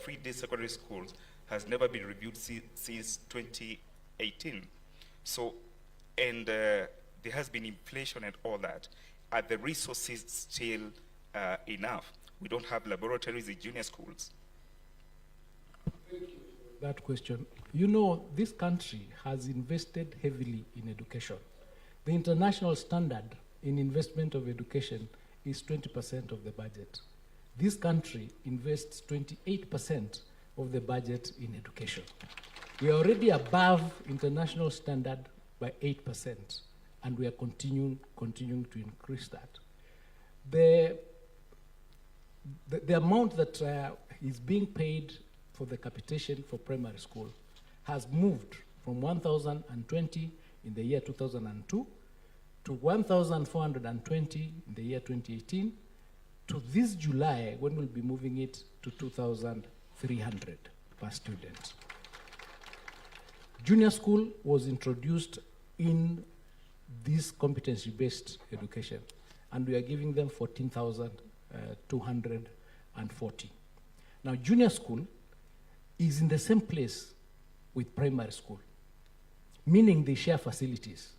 free day secondary schools has never been reviewed since 2018. So, and there has been inflation and all that. Are the resources still enough? We don't have laboratories in junior schools. That question. You know, this country has invested heavily in education. The international standard in investment of education is 20% of the budget. This country invests 28% of the budget in education. We are already above international standard by 8%, and we are continuing to increase that. The amount that is being paid for the capitation for primary school has moved from 1,020 in the year 2002, to 1,420 in the year 2018, to this July, when we'll be moving it to 2,300 per student. Junior school was introduced in this competency-based education, and we are giving them 14,240. Now, junior school is in the same place with primary school, meaning they share facilities.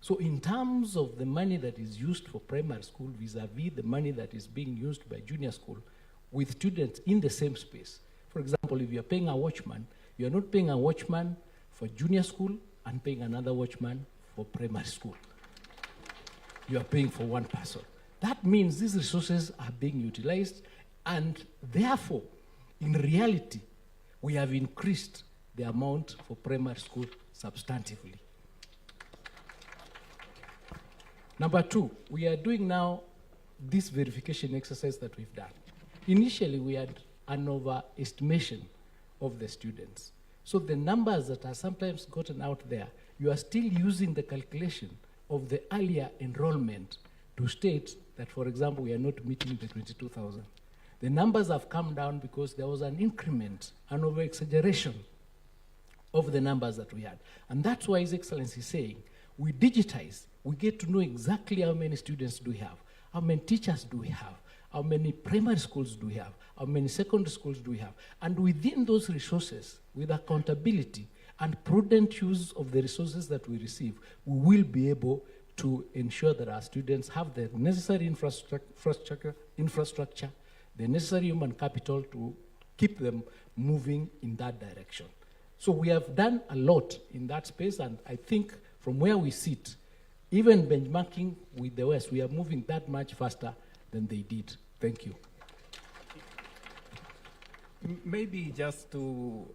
So in terms of the money that is used for primary school vis-a-vis the money that is being used by junior school with students in the same space. For example, if you're paying a watchman, you're not paying a watchman for junior school and paying another watchman for primary school. You are paying for one person. That means these resources are being utilized, and therefore, in reality, we have increased the amount for primary school substantively. Number two, we are doing now this verification exercise that we've done. Initially, we had an overestimation of the students. So the numbers that are sometimes gotten out there, you are still using the calculation of the earlier enrollment to state that, for example, we are not meeting the 22,000. The numbers have come down because there was an increment, an over-exaggeration of the numbers that we had. And that's why His Excellency is saying, we digitize, we get to know exactly how many students do we have, how many teachers do we have, how many primary schools do we have, how many secondary schools do we have. And within those resources, with accountability and prudent use of the resources that we receive, we will be able to ensure that our students have the necessary infrastructure, the necessary human capital to keep them moving in that direction. So we have done a lot in that space, and I think from where we sit, even benchmarking with the West, we are moving that much faster than they did. Thank you. Maybe just to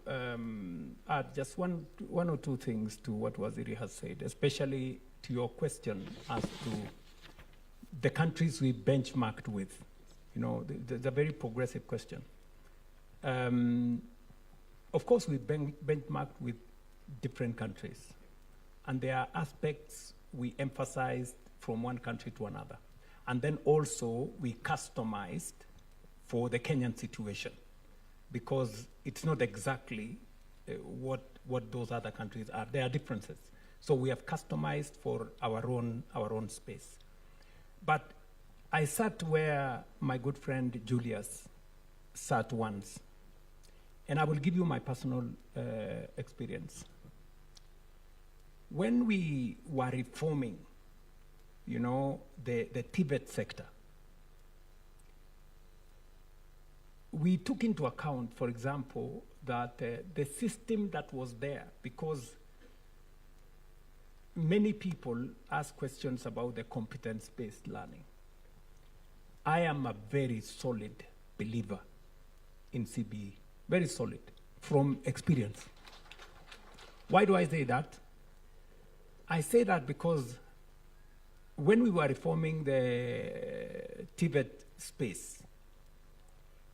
add just one or two things to what Waziri has said, especially to your question as to the countries we benchmarked with. You know, the very progressive question. Of course, we benchmarked with different countries, and there are aspects we emphasized from one country to another. And then also, we customized for the Kenyan situation, because it's not exactly what those other countries are. There are differences. So we have customized for our own space. But I sat where my good friend Julius sat once, and I will give you my personal experience. When we were reforming, you know, the Tibet sector, we took into account, for example, that the system that was there, because many people ask questions about the competence-based learning. I am a very solid believer in CBE, very solid, from experience. Why do I say that? I say that because when we were reforming the Tibet space,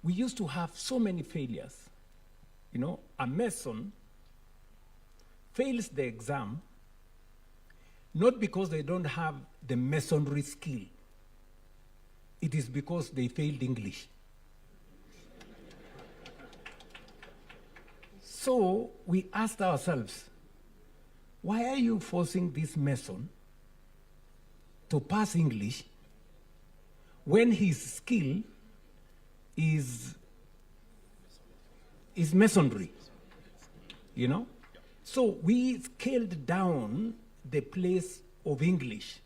we used to have so many failures. You know, a mason fails the exam not because they don't have the masonry skill. It is because they failed English. So we asked ourselves, why are you forcing this mason to pass English when his skill is masonry, you know? So we scaled down the place of English,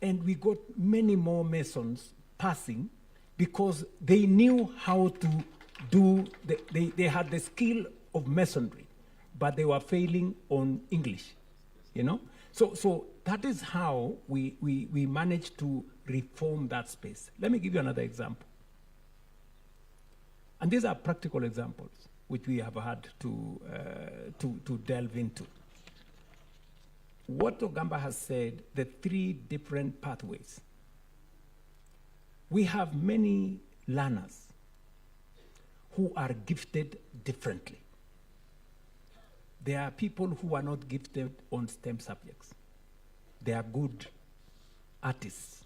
and we got many more masons passing because they knew how to do, they had the skill of masonry, but they were failing on English, you know? So that is how we managed to reform that space. Let me give you another example. And these are practical examples which we have had to delve into. What Ogamba has said, the 3 different pathways. We have many learners who are gifted differently. There are people who are not gifted on STEM subjects. They are good artists.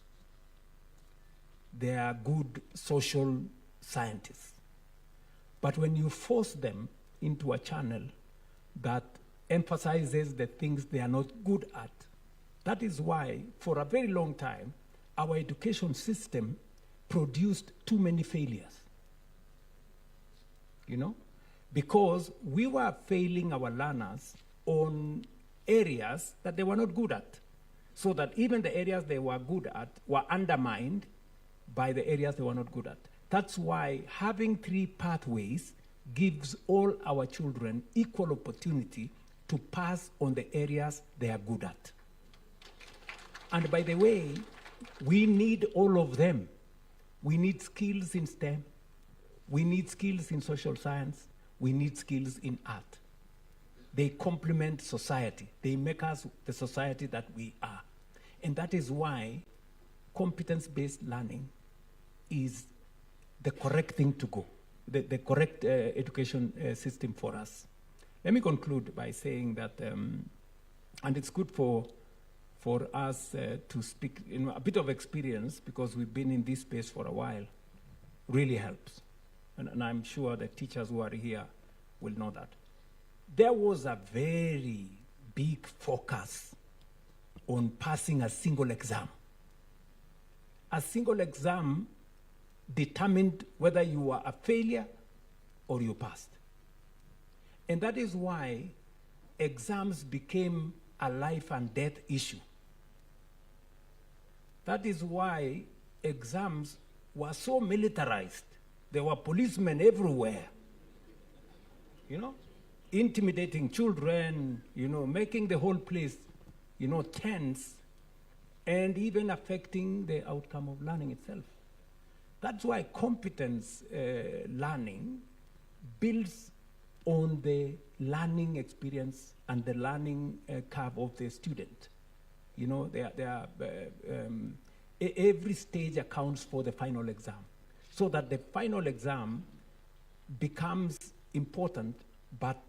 They are good social scientists. But when you force them into a channel that emphasizes the things they are not good at, that is why, for a very long time, our education system produced too many failures. You know? Because we were failing our learners on areas that they were not good at. So that even the areas they were good at were undermined by the areas they were not good at. That's why having 3 pathways gives all our children equal opportunity to pass on the areas they are good at. And by the way, we need all of them. We need skills in STEM. We need skills in social science. We need skills in art. They complement society. They make us the society that we are. And that is why competence-based learning is the correct thing to go, the correct education system for us. Let me conclude by saying that, and it's good for us to speak in a bit of experience, because we've been in this space for a while, really helps. And I'm sure the teachers who are here will know that. There was a very big focus on passing a single exam. A single exam determined whether you were a failure or you passed. And that is why exams became a life and death issue. That is why exams were so militarized. There were policemen everywhere, you know, intimidating children, you know, making the whole place, you know, tense, and even affecting the outcome of learning itself. That's why competence learning builds on the learning experience and the learning curve of the student. You know, every stage accounts for the final exam, so that the final exam becomes important, but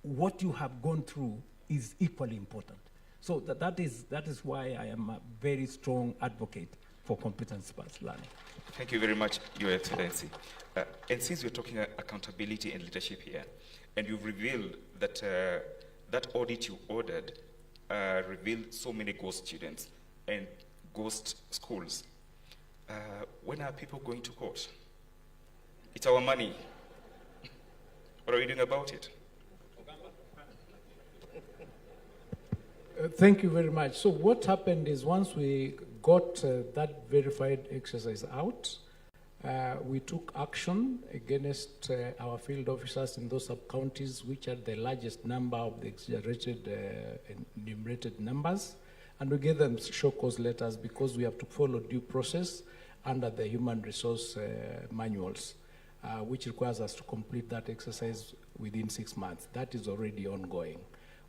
what you have gone through is equally important. So that is why I am a very strong advocate for competence-based learning. Thank you very much, Your Excellency. And since we're talking accountability and leadership here, and you've revealed that that audit you ordered revealed so many ghost students and ghost schools, when are people going to court? It's our money. What are you doing about it? Thank you very much. So what happened is, once we got that verified exercise out, we took action against our field officers in those sub-counties which are the largest number of the exaggerated enumerated numbers, and we gave them show cause letters, because we have to follow due process under the human resource manuals, which requires us to complete that exercise within 6 months. That is already ongoing.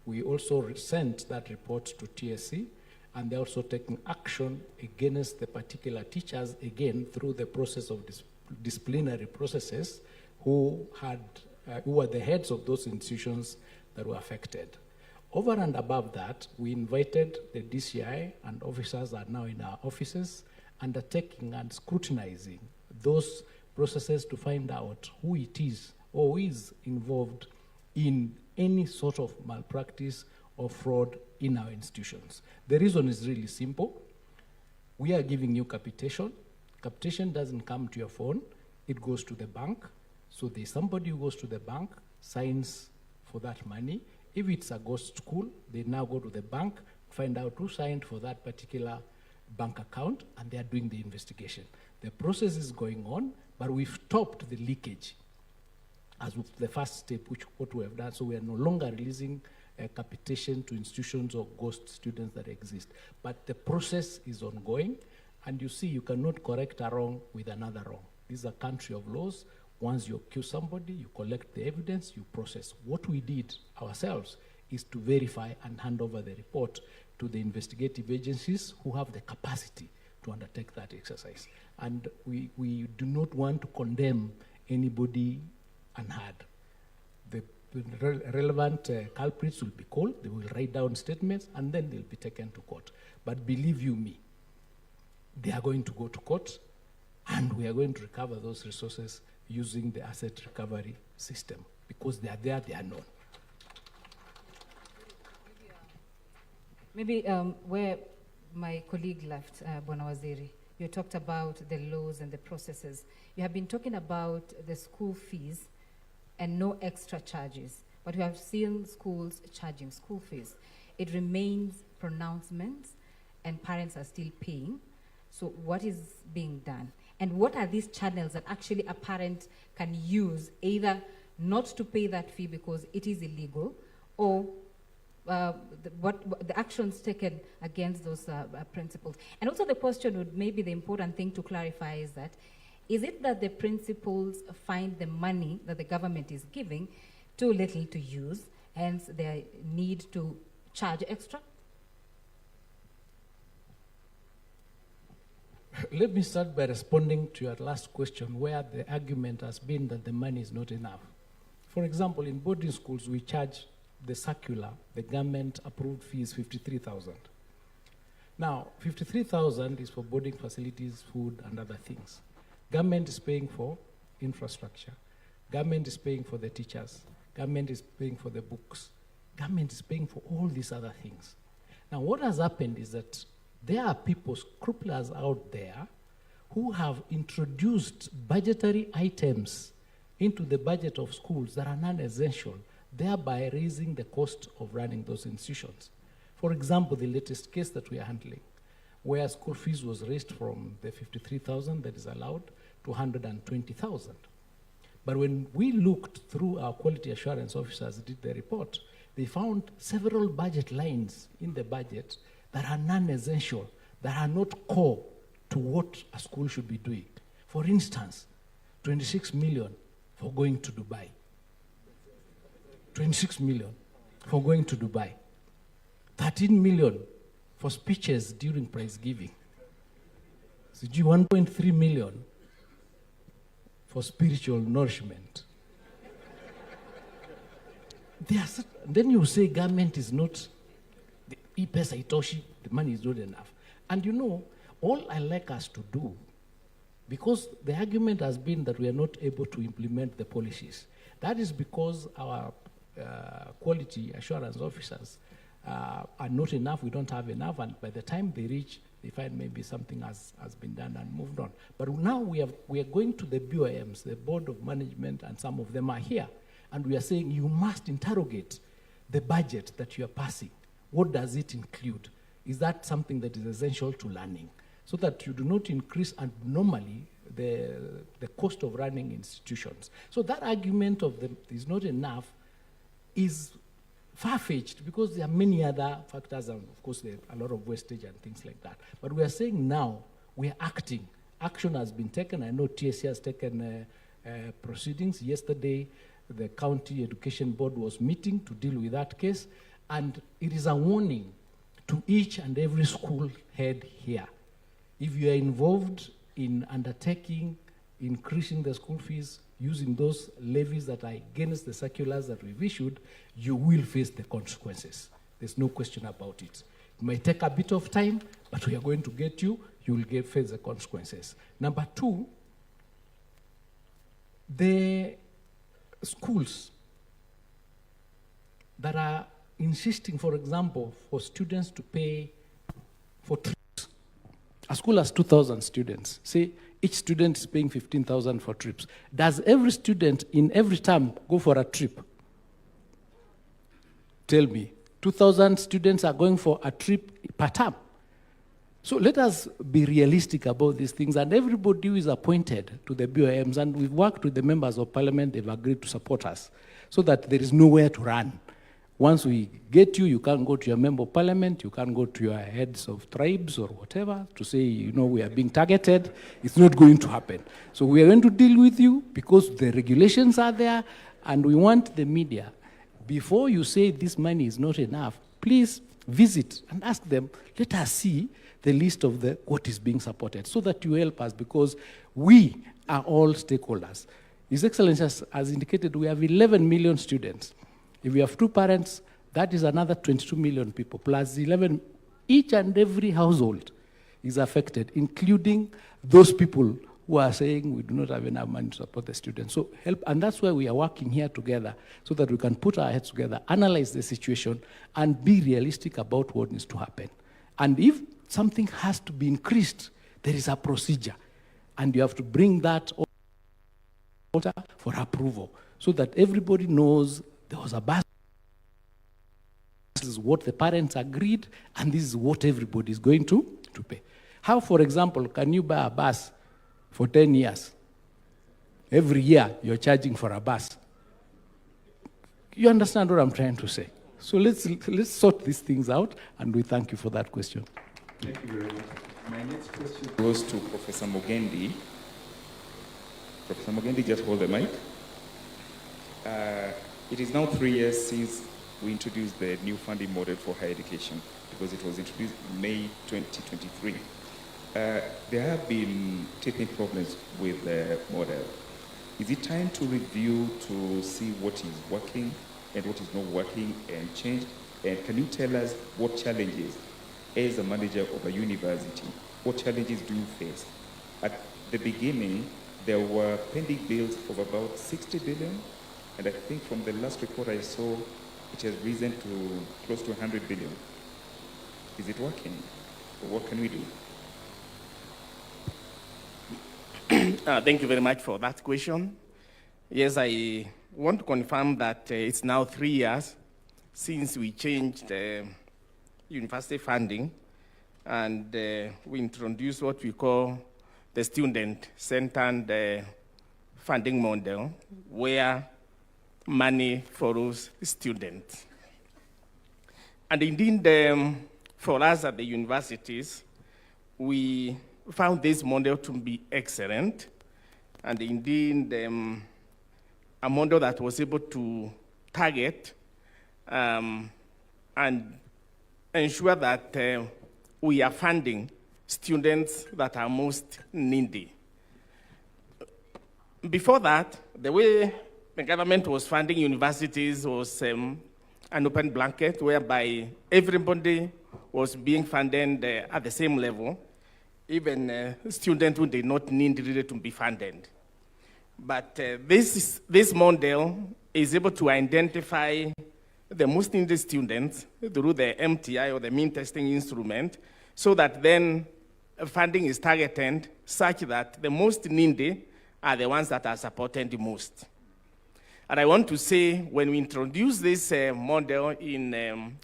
We also sent that report to TSC, and they're also taking action against the particular teachers, again, through the process of disciplinary processes, who were the heads of those institutions that were affected. Over and above that, we invited the DCI, and officers are now in our offices, undertaking and scrutinizing those processes to find out who it is or who is involved in any sort of malpractice or fraud in our institutions. The reason is really simple. We are giving you capitation. Capitation doesn't come to your phone. It goes to the bank. So there's somebody who goes to the bank, signs for that money. If it's a ghost school, they now go to the bank, find out who signed for that particular bank account, and they are doing the investigation. The process is going on, but we've stopped the leakage as the first step, what we have done. So we are no longer releasing capitation to institutions or ghost students that exist. But the process is ongoing, and you see, you cannot correct a wrong with another wrong. This is a country of laws. Once you accuse somebody, you collect the evidence, you process. What we did ourselves is to verify and hand over the report to the investigative agencies who have the capacity to undertake that exercise. And we do not want to condemn anybody unheard. The relevant culprits will be called, they will write down statements, and then they'll be taken to court. But believe you me, they are going to go to court, and we are going to recover those resources using the asset recovery system, because they are there, they are known. Maybe where my colleague left, Bwana Waziri, you talked about the laws and the processes. You have been talking about the school fees and no extra charges, but we have seen schools charging school fees. It remains pronouncements and parents are still paying. So what is being done? And what are these channels that actually a parent can use either not to pay that fee because it is illegal, or the actions taken against those principals? And also the question would, maybe the important thing to clarify is that, is it that the principals find the money that the government is giving too little to use, hence their need to charge extra? Let me start by responding to your last question, where the argument has been that the money is not enough. For example, in boarding schools, we charge the circular, the government-approved fee is 53,000. Now, 53,000 is for boarding facilities, food, and other things. Government is paying for infrastructure. Government is paying for the teachers. Government is paying for the books. Government is paying for all these other things. Now, what has happened is that there are people, scrupulous out there, who have introduced budgetary items into the budget of schools that are non-essential, thereby raising the cost of running those institutions. For example, the latest case that we are handling, where school fees was raised from the 53,000 that is allowed to 120,000. But when we looked through, our quality assurance officers did the report, they found several budget lines in the budget that are non-essential, that are not core to what a school should be doing. For instance, 26 million for going to Dubai. 26 million for going to Dubai. 13 million for speeches during prize giving. So 1.3 million for spiritual nourishment. Then you say government is not, the money is not enough. And you know, all I like us to do, because the argument has been that we are not able to implement the policies. That is because our quality assurance officers are not enough, we don't have enough, and by the time they reach, they find maybe something has been done and moved on. But now we are going to the BOMs, the Board of Management, and some of them are here, and we are saying you must interrogate the budget that you are passing. What does it include? Is that something that is essential to learning? So that you do not increase abnormally the cost of running institutions. So that argument of is not enough is far-fetched, because there are many other factors, and of course there are a lot of wastage and things like that. But we are saying now, we are acting. Action has been taken. I know TSC has taken proceedings. Yesterday, the County Education Board was meeting to deal with that case, and it is a warning to each and every school head here. If you are involved in undertaking, increasing the school fees, using those levies that are against the circulars that we've issued, you will face the consequences. There's no question about it. It may take a bit of time, but we are going to get you. You will face the consequences. Number two, the schools that are insisting, for example, for students to pay for trips. A school has 2,000 students. Say each student is paying 15,000 for trips. Does every student in every term go for a trip? Tell me. 2,000 students are going for a trip per term. So let us be realistic about these things, and everybody who is appointed to the BOMs, and we've worked with the members of parliament, they've agreed to support us, so that there is nowhere to run. Once we get you, you can't go to your member of parliament, you can't go to your heads of tribes or whatever to say, you know, we are being targeted. It's not going to happen. So we are going to deal with you because the regulations are there, and we want the media, before you say this money is not enough, please visit and ask them, let us see the list of what is being supported, so that you help us, because we are all stakeholders. His Excellency has indicated we have 11 million students. If we have 2 parents, that is another 22 million people, plus 11. Each and every household is affected, including those people who are saying we do not have enough money to support the students. So help, and that's why we are working here together, so that we can put our heads together, analyze the situation, and be realistic about what needs to happen. And if something has to be increased, there is a procedure, and you have to bring that order for approval, so that everybody knows there was a bus. This is what the parents agreed, and this is what everybody is going to pay. How, for example, can you buy a bus for 10 years? Every year, you're charging for a bus. You understand what I'm trying to say? So let's sort these things out, and we thank you for that question. Thank you very much. My next question goes to Professor Mugendi. Professor Mugendi, just hold the mic. It is now 3 years since we introduced the new funding model for higher education, because it was introduced in May 2023. There have been teething problems with the model. Is it time to review to see what is working and what is not working and change? And can you tell us what challenges, as a manager of a university, what challenges do you face? At the beginning, there were pending bills of about 60 billion, and I think from the last report I saw, it has risen to close to 100 billion. Is it working? Or what can we do? Thank you very much for that question. Yes, I want to confirm that it's now 3 years since we changed university funding, and we introduced what we call the student-centered funding model, where money follows students. And indeed, for us at the universities, we found this model to be excellent, and indeed a model that was able to target and ensure that we are funding students that are most needy. Before that, the way the government was funding universities was an open blanket, whereby everybody was being funded at the same level, even students who did not need really to be funded. But this model is able to identify the most needy students through the MTI, or the mean testing instrument, so that then funding is targeted such that the most needy are the ones that are supported the most. And I want to say, when we introduced this model in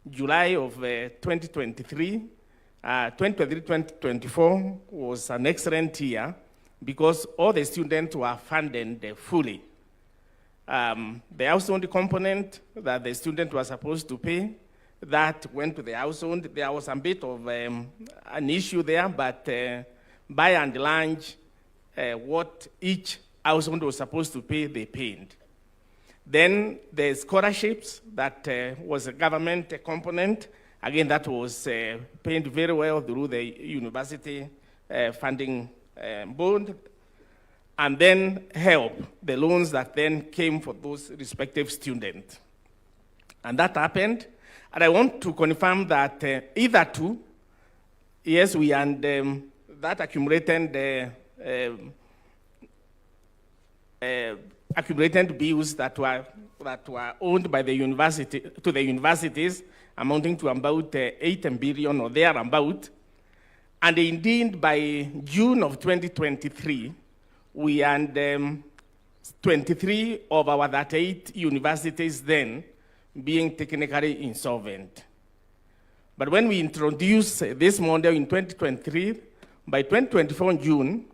July of 2023, 2023-2024 was an excellent year, because all the students were funded fully. The household component that the student was supposed to pay, that went to the household. There was a bit of an issue there, but by and large, what each household was supposed to pay, they paid. Then the scholarships, that was a government component. Again, that was paid very well through the university funding board. And then help, the loans that then came for those respective students. And that happened. And I want to confirm that either two, yes, we and that accumulated accumulated bills that were owned by the university to the universities, amounting to about 8 billion or thereabout. And indeed, by June of 2023, we and 23 of our 38 universities then being technically insolvent. But when we introduced this model in 2023, by 2024 in June,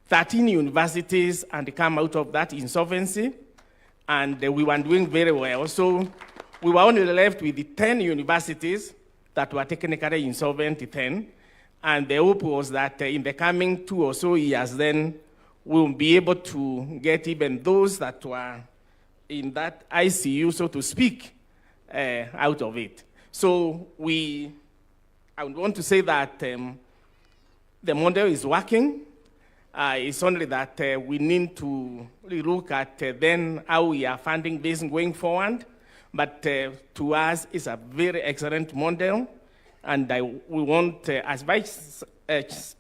13 universities had come out of that insolvency, and we were doing very well. So we were only left with 10 universities that were technically insolvent, 10, and the hope was that in the coming 2 or so years then, we'll be able to get even those that were in that ICU, so to speak, out of it. So I would want to say that the model is working, It's only that we need to look at then how we are funding this going forward. But to us, it's a very excellent model. And we want, as Vice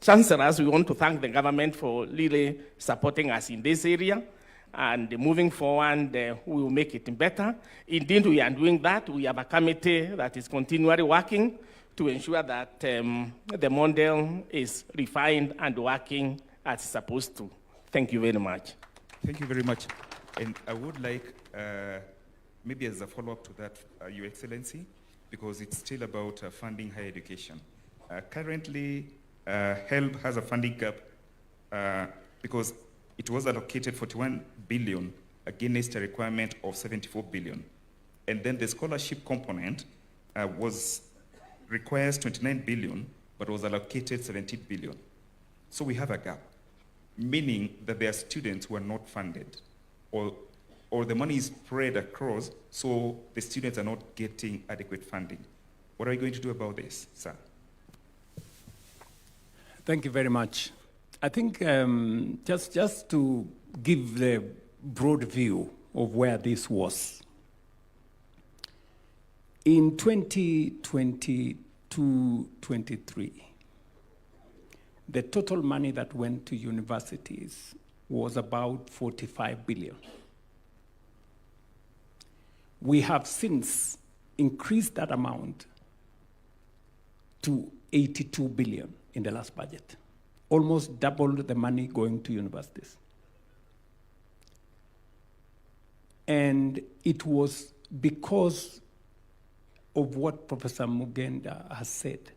Chancellors, we want to thank the government for really supporting us in this area. And moving forward, we will make it better. Indeed, we are doing that. We have a committee that is continually working to ensure that the model is refined and working as it's supposed to. Thank you very much. Thank you very much. And I would like, maybe as a follow-up to that, Your Excellency, because it's still about funding higher education. Currently, HELB has a funding gap because it was allocated 41 billion against a requirement of 74 billion. And then the scholarship component requires 29 billion, but was allocated 17 billion. So we have a gap, meaning that there are students who are not funded, or the money is spread across, so the students are not getting adequate funding. What are you going to do about this, sir? Thank you very much. I think just to give the broad view of where this was. In 2022-23, the total money that went to universities was about 45 billion. We have since increased that amount to 82 billion in the last budget, almost doubled the money going to universities. And it was because of what Professor Mugendi has said.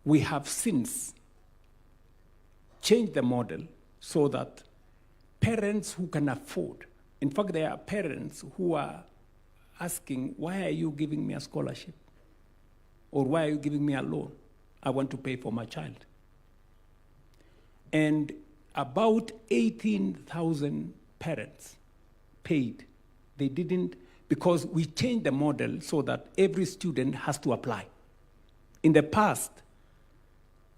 We have since changed the model so that parents who can afford, in fact, there are parents who are asking, why are you giving me a scholarship? Or why are you giving me a loan? I want to pay for my child. And about 18,000 parents paid. They didn't, because we changed the model so that every student has to apply. In the past,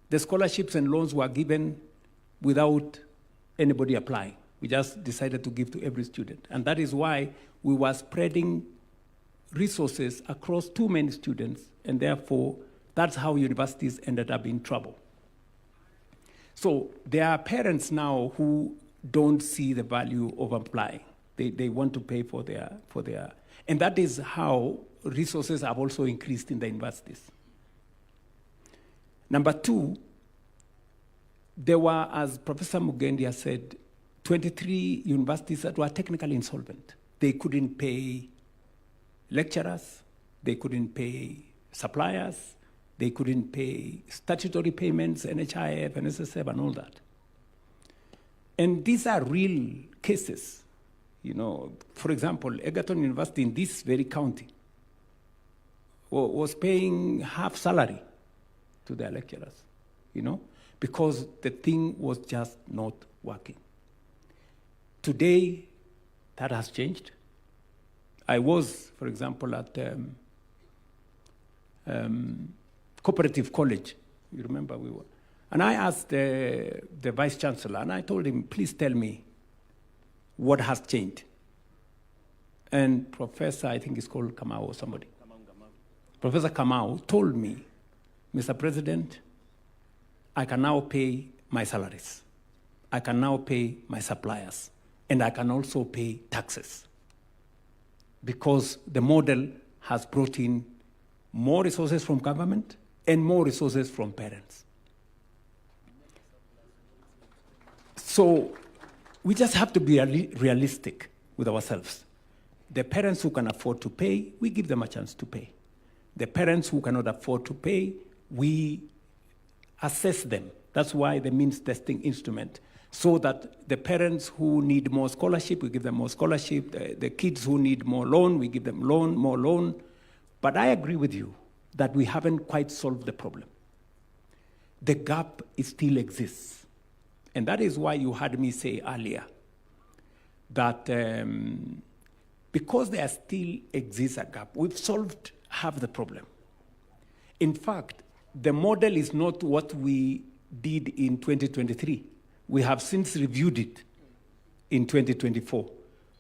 the scholarships and loans were given without anybody applying. We just decided to give to every student. And that is why we were spreading resources across too many students, and therefore, that's how universities ended up in trouble. So there are parents now who don't see the value of applying. They want to pay for their, and that is how resources have also increased in the universities. Number two, there were, as Professor Mugendi has said, 23 universities that were technically insolvent. They couldn't pay lecturers, they couldn't pay suppliers, they couldn't pay statutory payments, NHIF, NSSF, and all that. And these are real cases. You know, for example, Egerton University in this very county was paying half salary to their lecturers, you know, because the thing was just not working. Today, that has changed. I was, for example, at Cooperative College. You remember we were. And I asked the Vice Chancellor, and I told him, please tell me what has changed. And Professor, I think it's called Kamau or somebody. Professor Kamau told me, Mr. President, I can now pay my salaries. I can now pay my suppliers. And I can also pay taxes. Because the model has brought in more resources from government and more resources from parents. So we just have to be realistic with ourselves. The parents who can afford to pay, we give them a chance to pay. The parents who cannot afford to pay, we assess them. That's why the means testing instrument, so that the parents who need more scholarship, we give them more scholarship. The kids who need more loan, we give them more loan. But I agree with you that we haven't quite solved the problem. The gap still exists. And that is why you heard me say earlier that because there still exists a gap, we've solved half the problem. In fact, the model is not what we did in 2023. We have since reviewed it in 2024.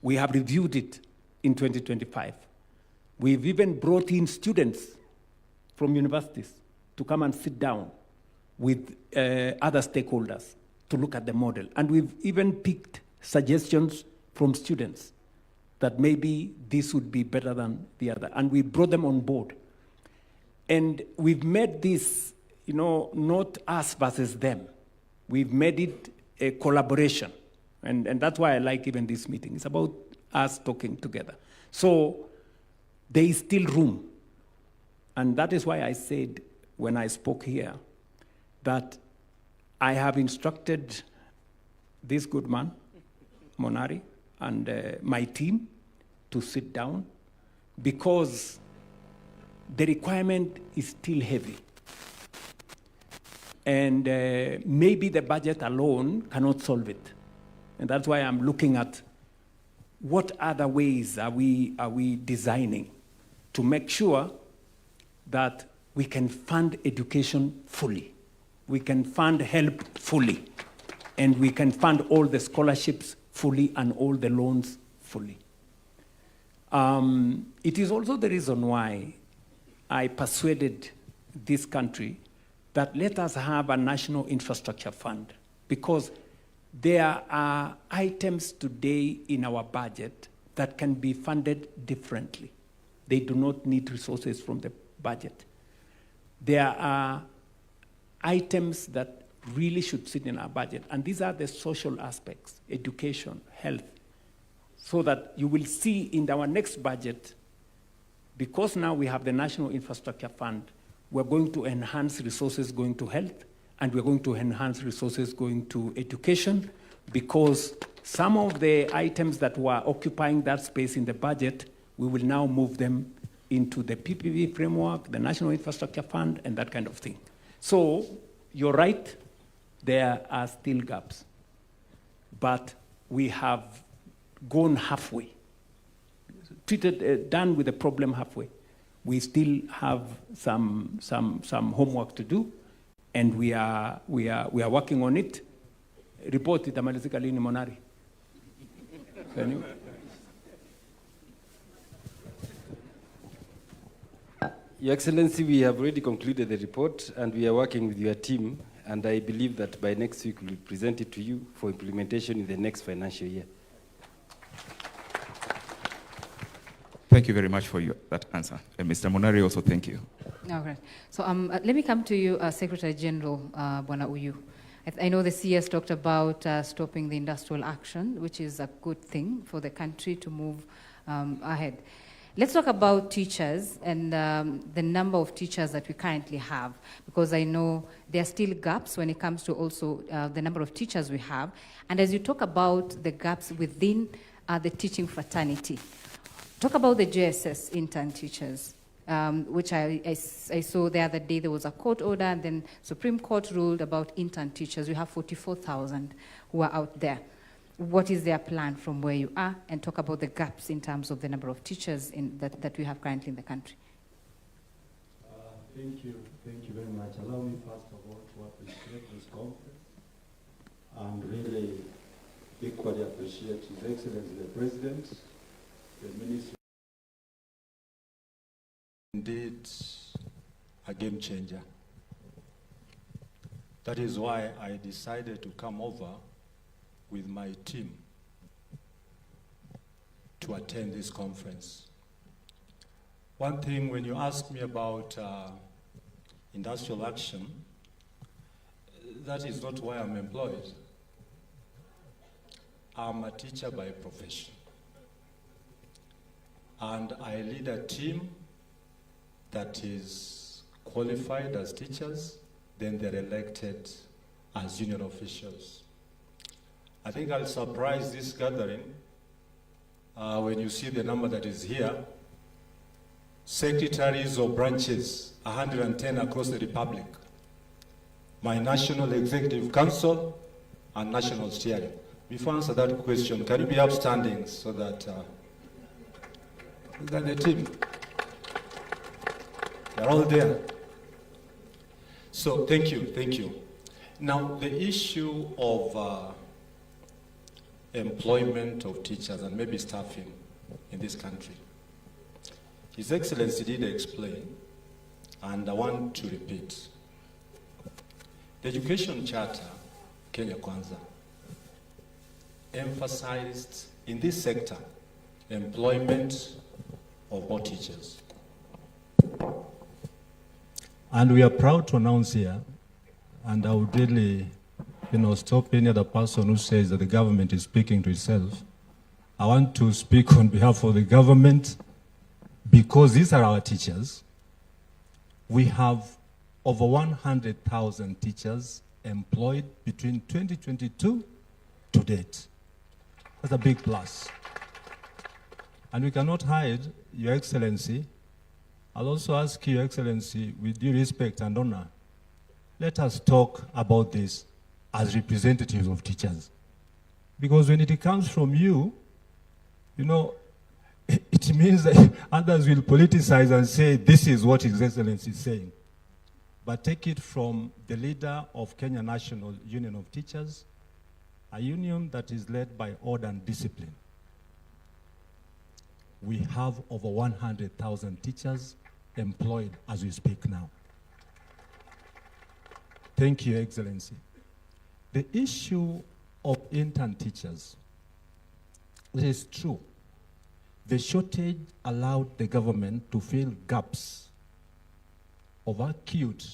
We have reviewed it in 2025. We've even brought in students from universities to come and sit down with other stakeholders to look at the model. And we've even picked suggestions from students that maybe this would be better than the other. And we brought them on board. And we've made this, not us versus them. We've made it a collaboration. And that's why I like even this meeting. It's about us talking together. So there is still room. And that is why I said when I spoke here that I have instructed this good man, Monari, and my team to sit down because the requirement is still heavy. And maybe the budget alone cannot solve it. And that's why I'm looking at what other ways are we designing to make sure that we can fund education fully. We can fund health fully. And we can fund all the scholarships fully and all the loans fully. It is also the reason why I persuaded this country that let us have a national infrastructure fund, because there are items today in our budget that can be funded differently. They do not need resources from the budget. There are items that really should sit in our budget, and these are the social aspects, education, health, so that you will see in our next budget, because now we have the National Infrastructure Fund, we're going to enhance resources going to health, and we're going to enhance resources going to education, because some of the items that were occupying that space in the budget, we will now move them into the PPP framework, the National Infrastructure Fund, and that kind of thing. So you're right, there are still gaps, but we have gone halfway, done with the problem halfway. We still have some homework to do, and we are working on it. Report itamalizika lini Monari? Your Excellency, we have already concluded the report, and we are working with your team, and I believe that by next week we'll present it to you for implementation in the next financial year. Thank you very much for that answer. And Mr. Monari, also thank you. All right. So let me come to you, Secretary General Bwana Uyu. I know the CS talked about stopping the industrial action, which is a good thing for the country to move ahead. Let's talk about teachers and the number of teachers that we currently have, because I know there are still gaps when it comes to also the number of teachers we have. And as you talk about the gaps within the teaching fraternity, talk about the JSS intern teachers, which I saw the other day. There was a court order, and then Supreme Court ruled about intern teachers. You have 44,000 who are out there. What is their plan from where you are? And talk about the gaps in terms of the number of teachers that we have currently in the country. Thank you very much. Allow me first of all to appreciate this conference and really equally appreciate His Excellency the President, the Ministry. Indeed, a game changer. That is why I decided to come over with my team to attend this conference. One thing, when you ask me about industrial action, that is not why I'm employed. I'm a teacher by profession. And I lead a team that is qualified as teachers, then they're elected as union officials. I think I'll surprise this gathering when you see the number that is here. Secretaries of branches, 110 across the Republic. My National Executive Council and National Steering. Before I answer that question, can you be upstanding so that the team, they're all there. So thank you. Now, the issue of employment of teachers and maybe staffing in this country, His Excellency did explain, and I want to repeat. The Education Charter, Kenya Kwanza, emphasized in this sector employment of more teachers. And we are proud to announce here, and I would really, stop any other person who says that the government is speaking to itself. I want to speak on behalf of the government because these are our teachers. We have over 100,000 teachers employed between 2022 to date. That's a big plus. And we cannot hide, Your Excellency. I'll also ask Your Excellency, with due respect and honor, let us talk about this as representatives of teachers. Because when it comes from you, it means that others will politicize and say, this is what His Excellency is saying. But take it from the leader of Kenya National Union of Teachers, a union that is led by order and discipline. We have over 100,000 teachers employed as we speak now. Thank you, Your Excellency. The issue of intern teachers, it is true. The shortage allowed the government to fill gaps of acute,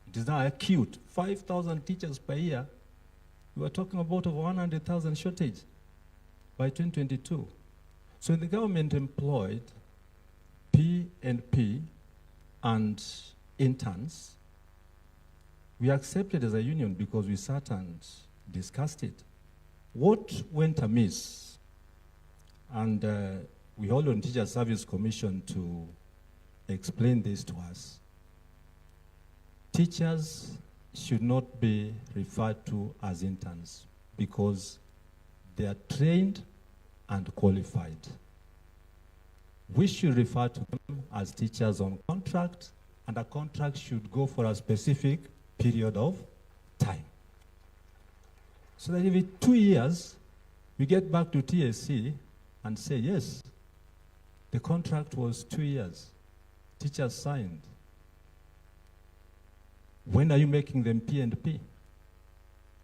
it is now acute, 5,000 teachers per year. We were talking about over 100,000 shortage by 2022. So the government employed P&P and interns. We accepted as a union because we sat and discussed it. What went amiss? And we hold on Teacher Service Commission to explain this to us. Teachers should not be referred to as interns because they are trained and qualified. We should refer to them as teachers on contract, and a contract should go for a specific period of time. So that if in 2 years, we get back to TSC and say, yes, the contract was 2 years. Teachers signed. When are you making them P&P?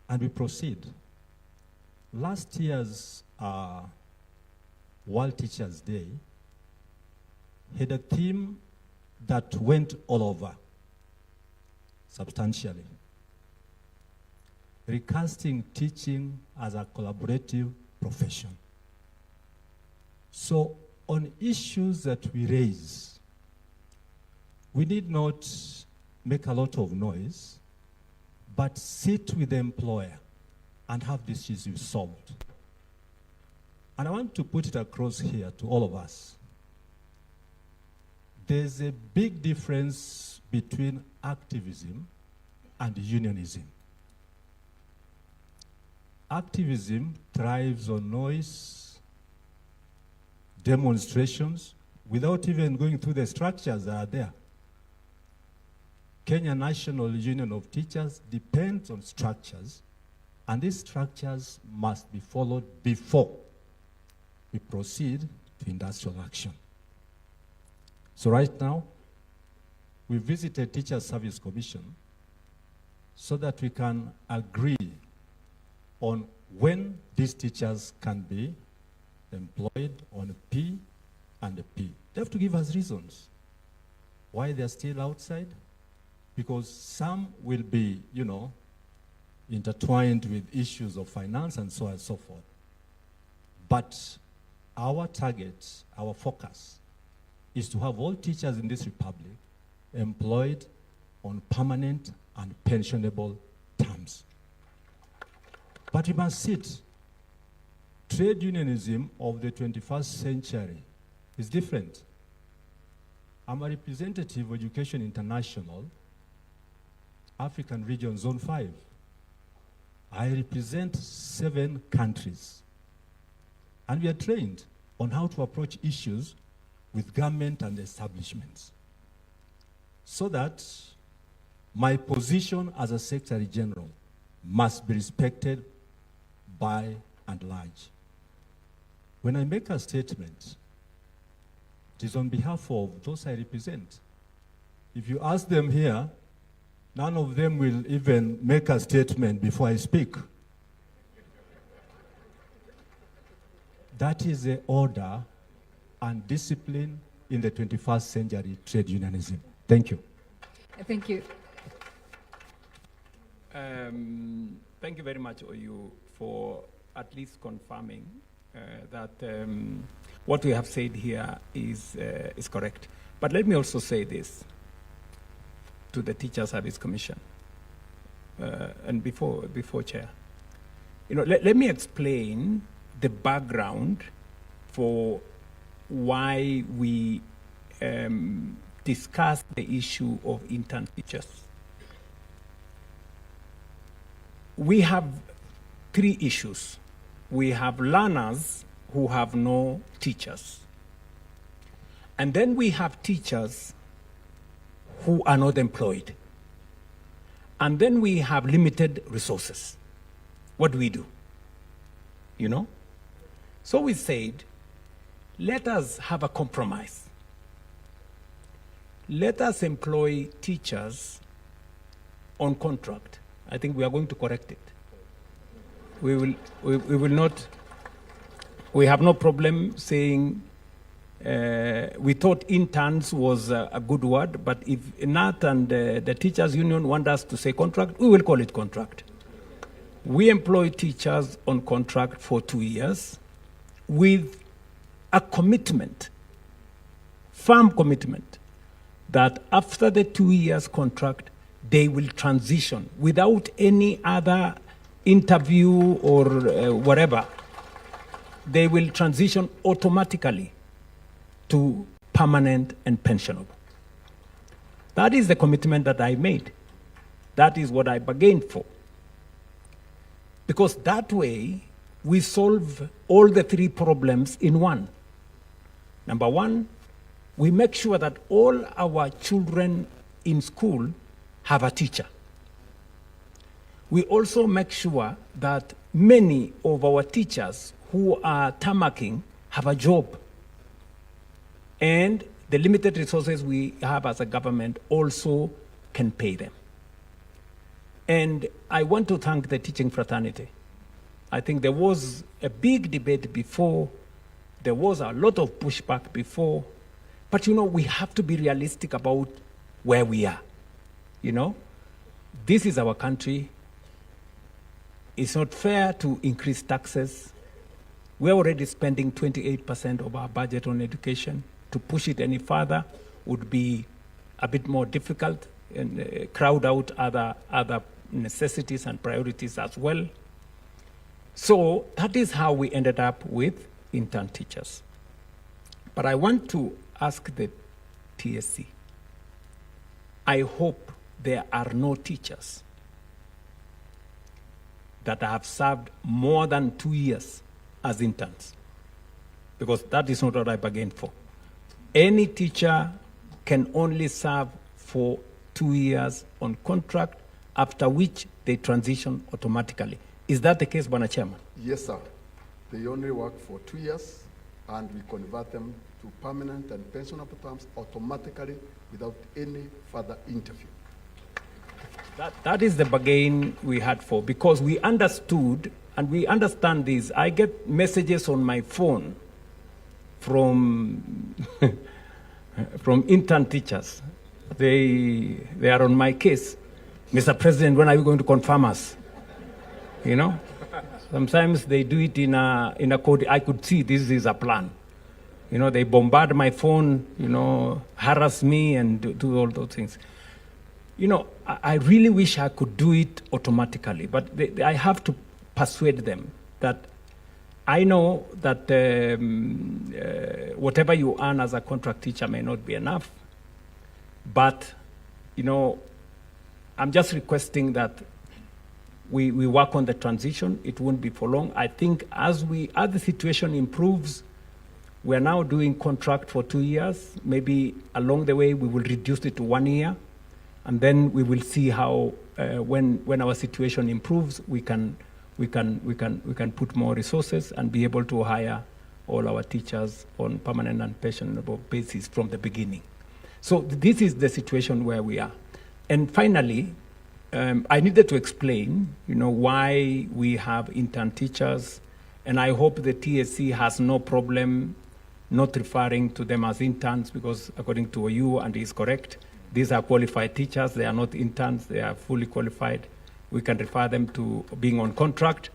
And we proceed. Last year's World Teachers' Day had a theme that went all over substantially. Recasting teaching as a collaborative profession. So on issues that we raise, we need not make a lot of noise, but sit with the employer and have this issue solved. And I want to put it across here to all of us. There's a big difference between activism and unionism. Activism thrives on noise, demonstrations, without even going through the structures that are there. Kenya National Union of Teachers depends on structures, and these structures must be followed before we proceed to industrial action. So right now, we visited Teacher Service Commission so that we can agree on when these teachers can be employed on a P and a P. They have to give us reasons why they're still outside, because some will be, intertwined with issues of finance and so on and so forth. But our target, our focus, is to have all teachers in this republic employed on permanent and pensionable terms. But we must sit. Trade unionism of the 21st century is different. I'm a representative of Education International, African Region Zone 5. I represent 7 countries. And we are trained on how to approach issues with government and establishments, so that my position as a Secretary General must be respected by and large. When I make a statement, it is on behalf of those I represent. If you ask them here, none of them will even make a statement before I speak. That is the order and discipline in the 21st century trade unionism. Thank you. Thank you. Thank you very much, Oyu, for at least confirming that what we have said here is correct. But let me also say this to the Teacher Service Commission, and before Chair. Let me explain the background for why we discuss the issue of intern teachers. We have three issues. We have learners who have no teachers. And then we have teachers who are not employed. And then we have limited resources. What do we do? So we said, let us have a compromise. Let us employ teachers on contract. I think we are going to correct it. We will not. We have no problem saying. We thought interns was a good word, but if Nat and the teachers union want us to say contract, we will call it contract. We employ teachers on contract for 2 years with a commitment, firm commitment, that after the 2 years contract, they will transition without any other interview or whatever. They will transition automatically to permanent and pensionable. That is the commitment that I made. That is what I bargained for. Because that way, we solve all the three problems in one. Number one, we make sure that all our children in school have a teacher. We also make sure that many of our teachers who are tamarking have a job. And the limited resources we have as a government also can pay them. And I want to thank the teaching fraternity. I think there was a big debate before. There was a lot of pushback before. But we have to be realistic about where we are. This is our country. It's not fair to increase taxes. We're already spending 28% of our budget on education. To push it any further would be a bit more difficult and crowd out other necessities and priorities as well. So that is how we ended up with intern teachers. But I want to ask the TSC, I hope there are no teachers that have served more than 2 years as interns, because that is not what I bargained for. Any teacher can only serve for 2 years on contract, after which they transition automatically. Is that the case, Bwana Chairman? Yes, sir. They only work for 2 years, and we convert them to permanent and pensionable terms automatically without any further interview. That is the bargain we had for, because we understood, and we understand this. I get messages on my phone from intern teachers. They are on my case. Mr. President, when are you going to confirm us? Sometimes they do it in a code. I could see this is a plan. They bombard my phone, harass me and do all those things. I really wish I could do it automatically, but I have to persuade them that I know that whatever you earn as a contract teacher may not be enough, but, I'm just requesting that we work on the transition. It won't be for long. I think as the situation improves, we are now doing contract for 2 years. Maybe along the way, we will reduce it to 1 year. And then we will see how, when our situation improves, we can put more resources and be able to hire all our teachers on permanent and pensionable basis from the beginning. So this is the situation where we are. And finally, I needed to explain, why we have intern teachers, and I hope the TSC has no problem not referring to them as interns, because according to you, and he's correct, these are qualified teachers. They are not interns. They are fully qualified. We can refer them to being on contract,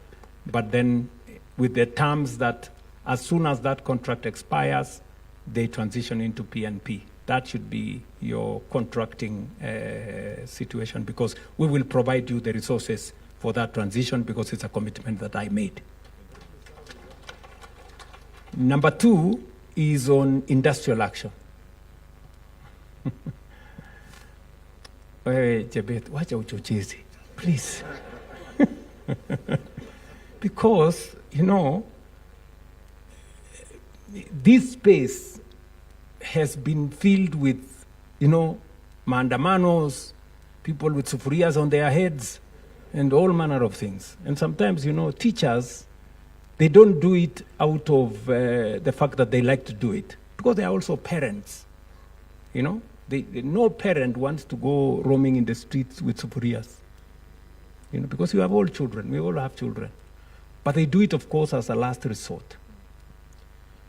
but then with the terms that as soon as that contract expires, they transition into PNP. That should be your contracting situation, because we will provide you the resources for that transition, because it's a commitment that I made. Number 2 is on industrial action. Jebet, wacha uchochezi, please. Because, this space has been filled with, maandamanos, people with sufurias on their heads, and all manner of things. And sometimes, teachers, they don't do it out of the fact that they like to do it, because they are also parents. No parent wants to go roaming in the streets with sufurias, because you have all children. We all have children. But they do it, of course, as a last resort.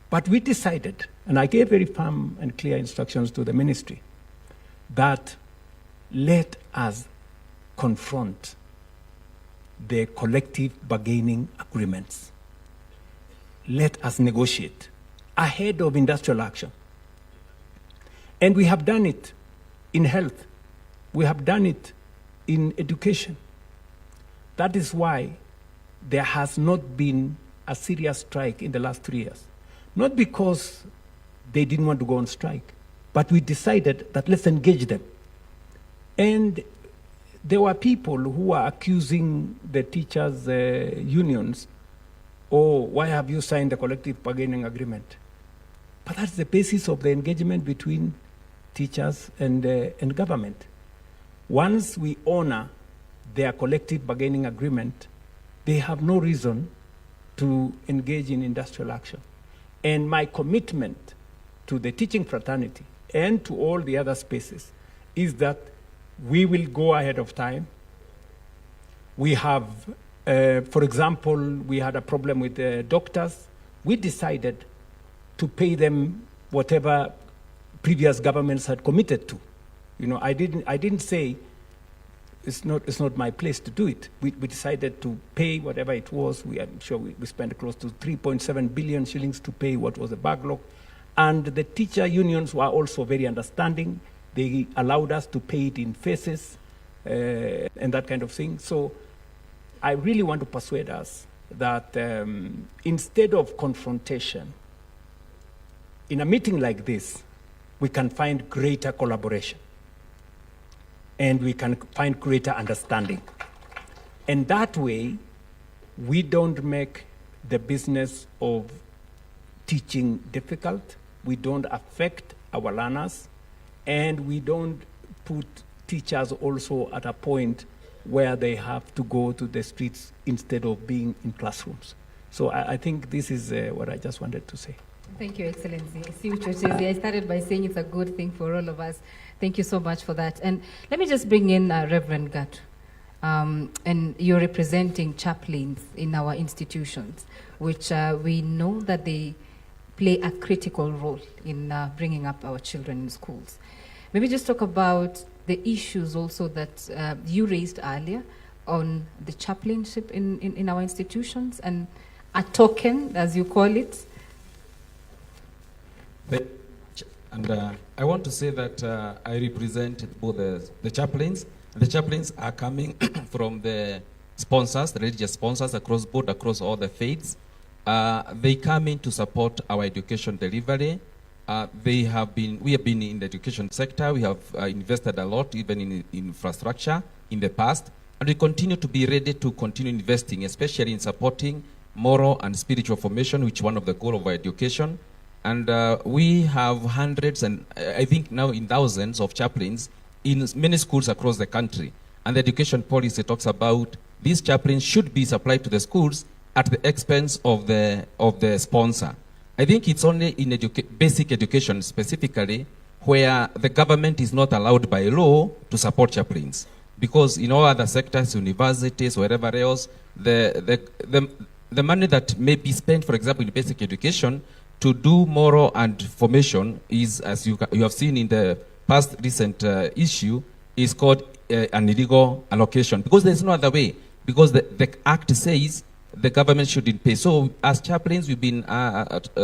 But we decided, and I gave very firm and clear instructions to the ministry, that let us confront the collective bargaining agreements. Let us negotiate ahead of industrial action. And we have done it in health. We have done it in education. That is why there has not been a serious strike in the last 3 years. Not because they didn't want to go on strike, but we decided that let's engage them. And there were people who were accusing the teachers' unions, why have you signed the collective bargaining agreement? But that's the basis of the engagement between teachers and government. Once we honor their collective bargaining agreement, they have no reason to engage in industrial action. And my commitment to the teaching fraternity and to all the other spaces is that we will go ahead of time. We have, for example, we had a problem with the doctors. We decided to pay them whatever previous governments had committed to. I didn't say it's not my place to do it. We decided to pay whatever it was. I'm sure we spent close to 3.7 billion shillings to pay what was the backlog. And the teacher unions were also very understanding. They allowed us to pay it in phases and that kind of thing. So I really want to persuade us that instead of confrontation, in a meeting like this, we can find greater collaboration. And we can find greater understanding. And that way, we don't make the business of teaching difficult, we don't affect our learners, and we don't put teachers also at a point where they have to go to the streets instead of being in classrooms. So I think this is what I just wanted to say. Thank you, Excellency. I started by saying it's a good thing for all of us. Thank you so much for that. And let me just bring in Reverend Gat. And you're representing chaplains in our institutions, which we know that they play a critical role in bringing up our children in schools. Maybe just talk about the issues also that you raised earlier on the chaplainship in our institutions and a token, as you call it. And I want to say that I represent both the chaplains. The chaplains are coming from the sponsors, the religious sponsors across board, across all the faiths. They come in to support our education delivery. We have been in the education sector. We have invested a lot, even in infrastructure in the past. And we continue to be ready to continue investing, especially in supporting moral and spiritual formation, which is one of the goals of our education. And we have hundreds and I think now in thousands of chaplains in many schools across the country. And the education policy talks about these chaplains should be supplied to the schools at the expense of the sponsor. I think it's only in basic education specifically where the government is not allowed by law to support chaplains. Because in all other sectors, universities, wherever else, the money that may be spent, for example, in basic education to do moral and formation is, as you have seen in the past recent issue, is called an illegal allocation. Because there's no other way. Because the Act says the government shouldn't pay. So as chaplains, we've been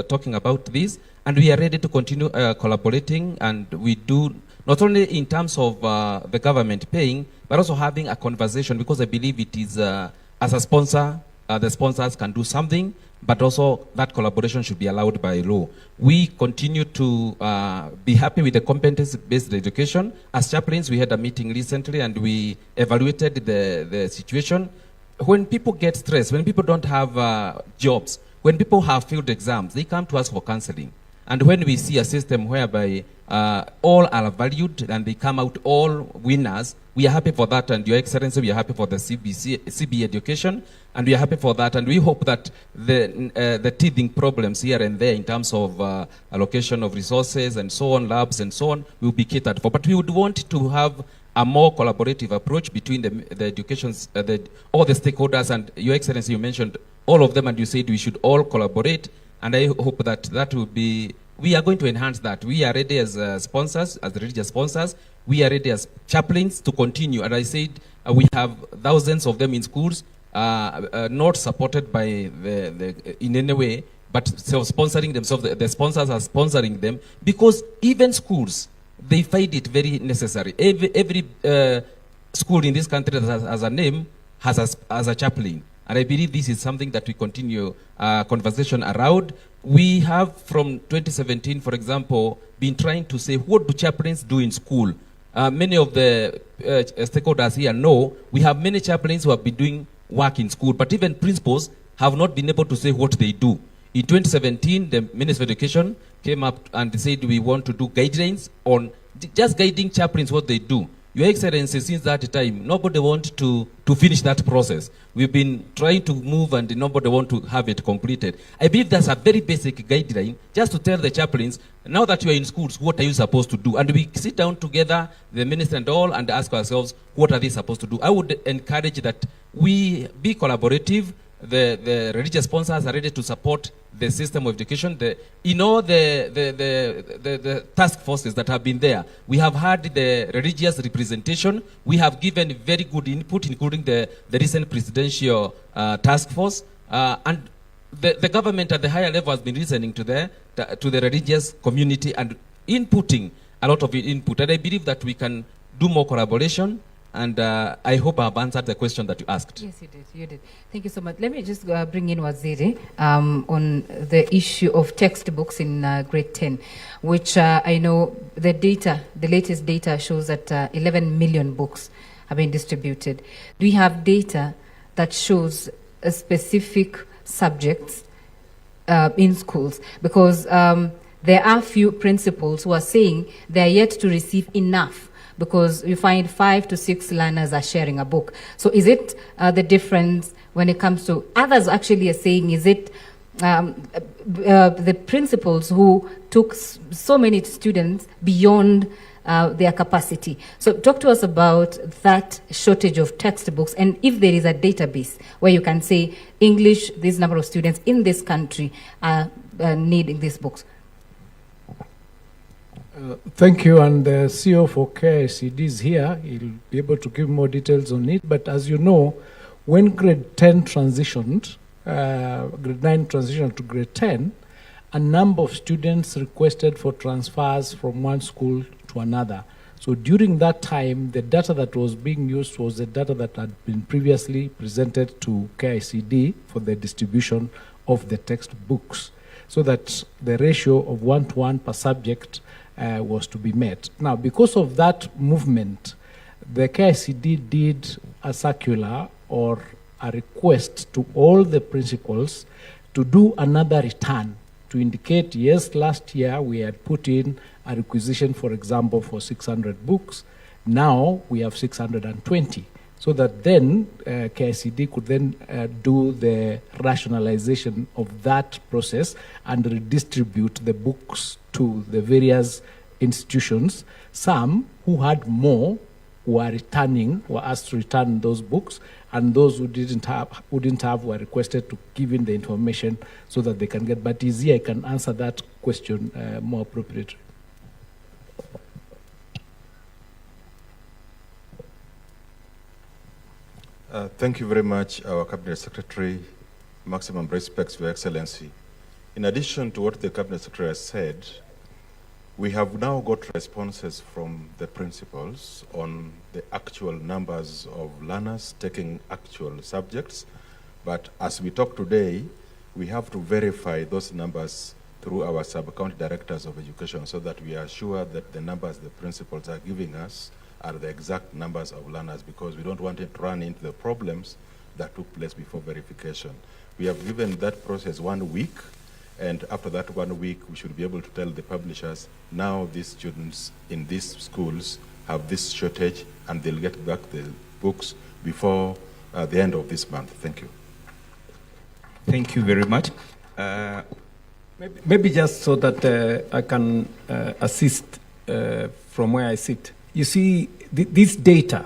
talking about this, and we are ready to continue collaborating, and we do, not only in terms of the government paying, but also having a conversation, because I believe it is, as a sponsor, the sponsors can do something, but also that collaboration should be allowed by law. We continue to be happy with the competence-based education. As chaplains, we had a meeting recently, and we evaluated the situation. When people get stressed, when people don't have jobs, when people have failed exams, they come to us for counseling. And when we see a system whereby all are valued and they come out all winners, we are happy for that. And Your Excellency, we are happy for the CBE education, and we are happy for that. And we hope that the teething problems here and there in terms of allocation of resources and so on, labs and so on, will be catered for. But we would want to have a more collaborative approach between the educations, all the stakeholders, and Your Excellency, you mentioned all of them, and you said we should all collaborate, and I hope that that will be, we are going to enhance that. We are ready as sponsors, as religious sponsors, we are ready as chaplains to continue, and I said we have thousands of them in schools, not supported by in any way, but self-sponsoring themselves. The sponsors are sponsoring them, because even schools, they find it very necessary. Every school in this country that has a name has a chaplain. And I believe this is something that we continue conversation around. We have from 2017, for example, been trying to say, what do chaplains do in school? Many of the stakeholders here know we have many chaplains who have been doing work in school, but even principals have not been able to say what they do. In 2017, the Minister of Education came up and said we want to do guidelines on just guiding chaplains what they do. Your Excellency, since that time, nobody wants to finish that process. We've been trying to move, and nobody wants to have it completed. I believe that's a very basic guideline, just to tell the chaplains, now that you are in schools, what are you supposed to do? And we sit down together, the minister and all, and ask ourselves, what are they supposed to do? I would encourage that we be collaborative. The religious sponsors are ready to support the system of education. The task forces that have been there, we have had the religious representation. We have given very good input, including the recent presidential task force. And the government at the higher level has been listening to the religious community and inputting a lot of input. And I believe that we can do more collaboration. And I hope I've answered the question that you asked. Yes, you did. You did. Thank you so much. Let me just bring in Waziri on the issue of textbooks in grade 10, which I know the data, the latest data shows that 11 million books have been distributed. Do we have data that shows specific subjects in schools? Because there are few principals who are saying they are yet to receive enough, because you find 5 to 6 learners are sharing a book. So is it the difference when it comes to, others actually are saying, is it the principals who took so many students beyond their capacity? So talk to us about that shortage of textbooks, and if there is a database where you can say, English, this number of students in this country are needing these books. Thank you, and the CEO for KICD is here. He'll be able to give more details on it. But as you know, when grade 10 transitioned, grade 9 transitioned to grade 10, a number of students requested for transfers from one school to another. So during that time, the data that was being used was the data that had been previously presented to KICD for the distribution of the textbooks, so that the ratio of 1-to-1 per subject was to be met. Now, because of that movement, the KICD did a circular or a request to all the principals to do another return to indicate, yes, last year we had put in a requisition, for example, for 600 books. Now we have 620. So that then KICD could then do the rationalization of that process and redistribute the books to the various institutions. Some who had more were asked to return those books, and those who didn't have were requested to give in the information so that they can get. But easier, I can answer that question more appropriately. Thank you very much, our Cabinet Secretary. Maximum respects, Your Excellency. In addition to what the Cabinet Secretary has said, we have now got responses from the principals on the actual numbers of learners taking actual subjects. But as we talk today, we have to verify those numbers through our sub-county directors of education so that we are sure that the numbers the principals are giving us are the exact numbers of learners, because we don't want it to run into the problems that took place before verification. We have given that process 1 week, and after that 1 week, we should be able to tell the publishers, now these students in these schools have this shortage, and they'll get back the books before the end of this month. Thank you. Thank you very much. Maybe just so that I can assist from where I sit. You see, this data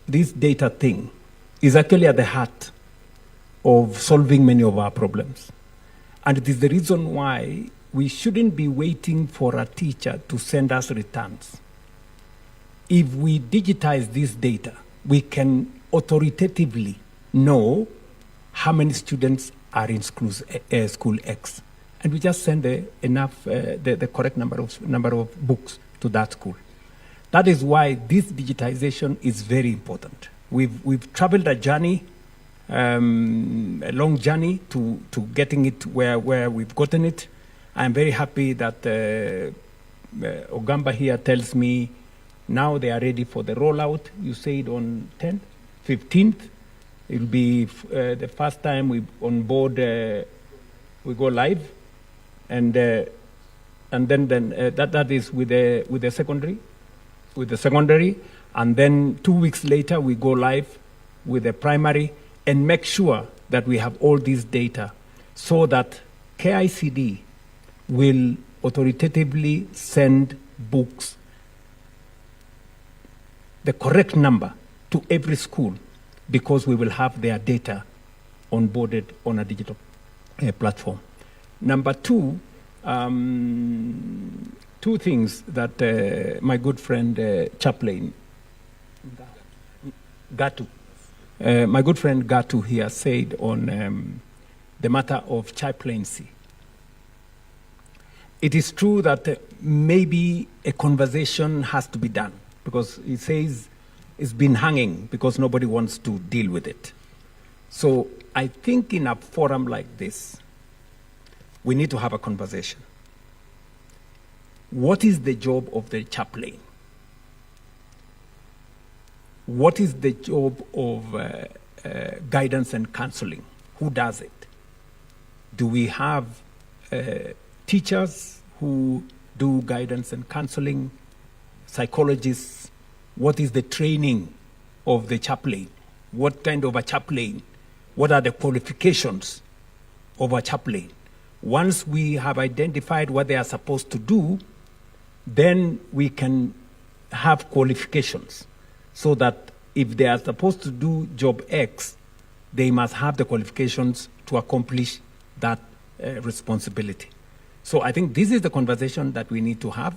thing is actually at the heart of solving many of our problems. And it is the reason why we shouldn't be waiting for a teacher to send us returns. If we digitize this data, we can authoritatively know how many students are in school X. And we just send the correct number of books to that school. That is why this digitization is very important. We've traveled a journey, a long journey to getting it where we've gotten it. I'm very happy that Ogamba here tells me now they are ready for the rollout. You said on 10th, 15th. It'll be the first time we on board, we go live. And then that is with the secondary. And then 2 weeks later, we go live with the primary and make sure that we have all these data so that KICD will authoritatively send books, the correct number, to every school, because we will have their data onboarded on a digital platform. Number two, two things that my good friend Chaplain Gatu, my good friend Gatu here said on the matter of chaplaincy. It is true that maybe a conversation has to be done, because he says it's been hanging because nobody wants to deal with it. So I think in a forum like this, we need to have a conversation. What is the job of the chaplain? What is the job of guidance and counseling? Who does it? Do we have teachers who do guidance and counseling, psychologists? What is the training of the chaplain? What kind of a chaplain? What are the qualifications of a chaplain? Once we have identified what they are supposed to do, then we can have qualifications so that if they are supposed to do job X, they must have the qualifications to accomplish that responsibility. So I think this is the conversation that we need to have.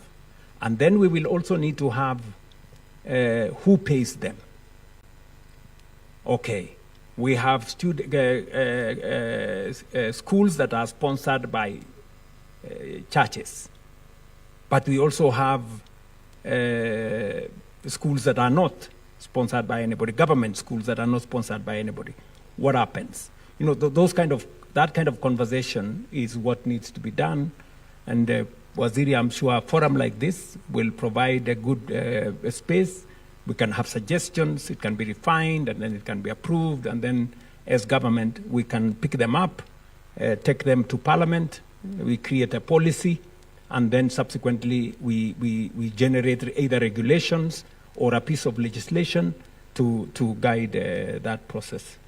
And then we will also need to have who pays them. Okay, we have schools that are sponsored by churches, but we also have schools that are not sponsored by anybody, government schools that are not sponsored by anybody. What happens? You know, that kind of conversation is what needs to be done. And Waziri, I'm sure a forum like this will provide a good space. We can have suggestions, it can be refined, and then it can be approved. And then as government, we can pick them up, take them to Parliament, we create a policy, and then subsequently we generate either regulations or a piece of legislation to guide that process.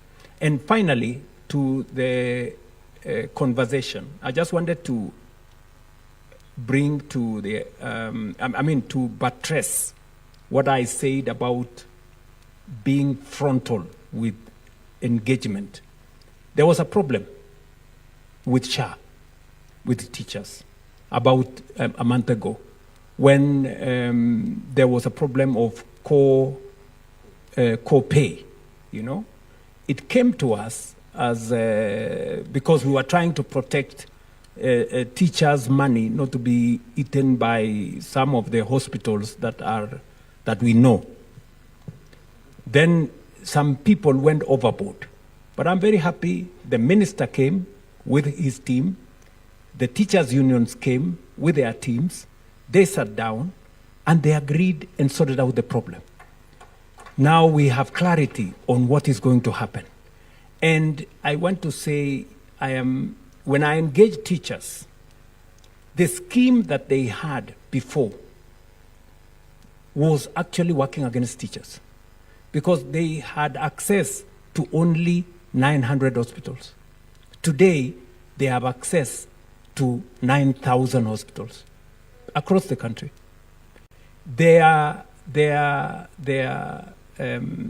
And finally, to the conversation, I just wanted to bring to the, to buttress what I said about being frontal with engagement. There was a problem with SHA, with teachers, about a month ago, when there was a problem of co-pay, you know. It came to us as, because we were trying to protect teachers' money not to be eaten by some of the hospitals that we know. Then some people went overboard. But I'm very happy the minister came with his team, the teachers' unions came with their teams, they sat down, and they agreed and sorted out the problem. Now we have clarity on what is going to happen. And I want to say, when I engage teachers, the scheme that they had before was actually working against teachers, because they had access to only 900 hospitals. Today, they have access to 9,000 hospitals across the country. Their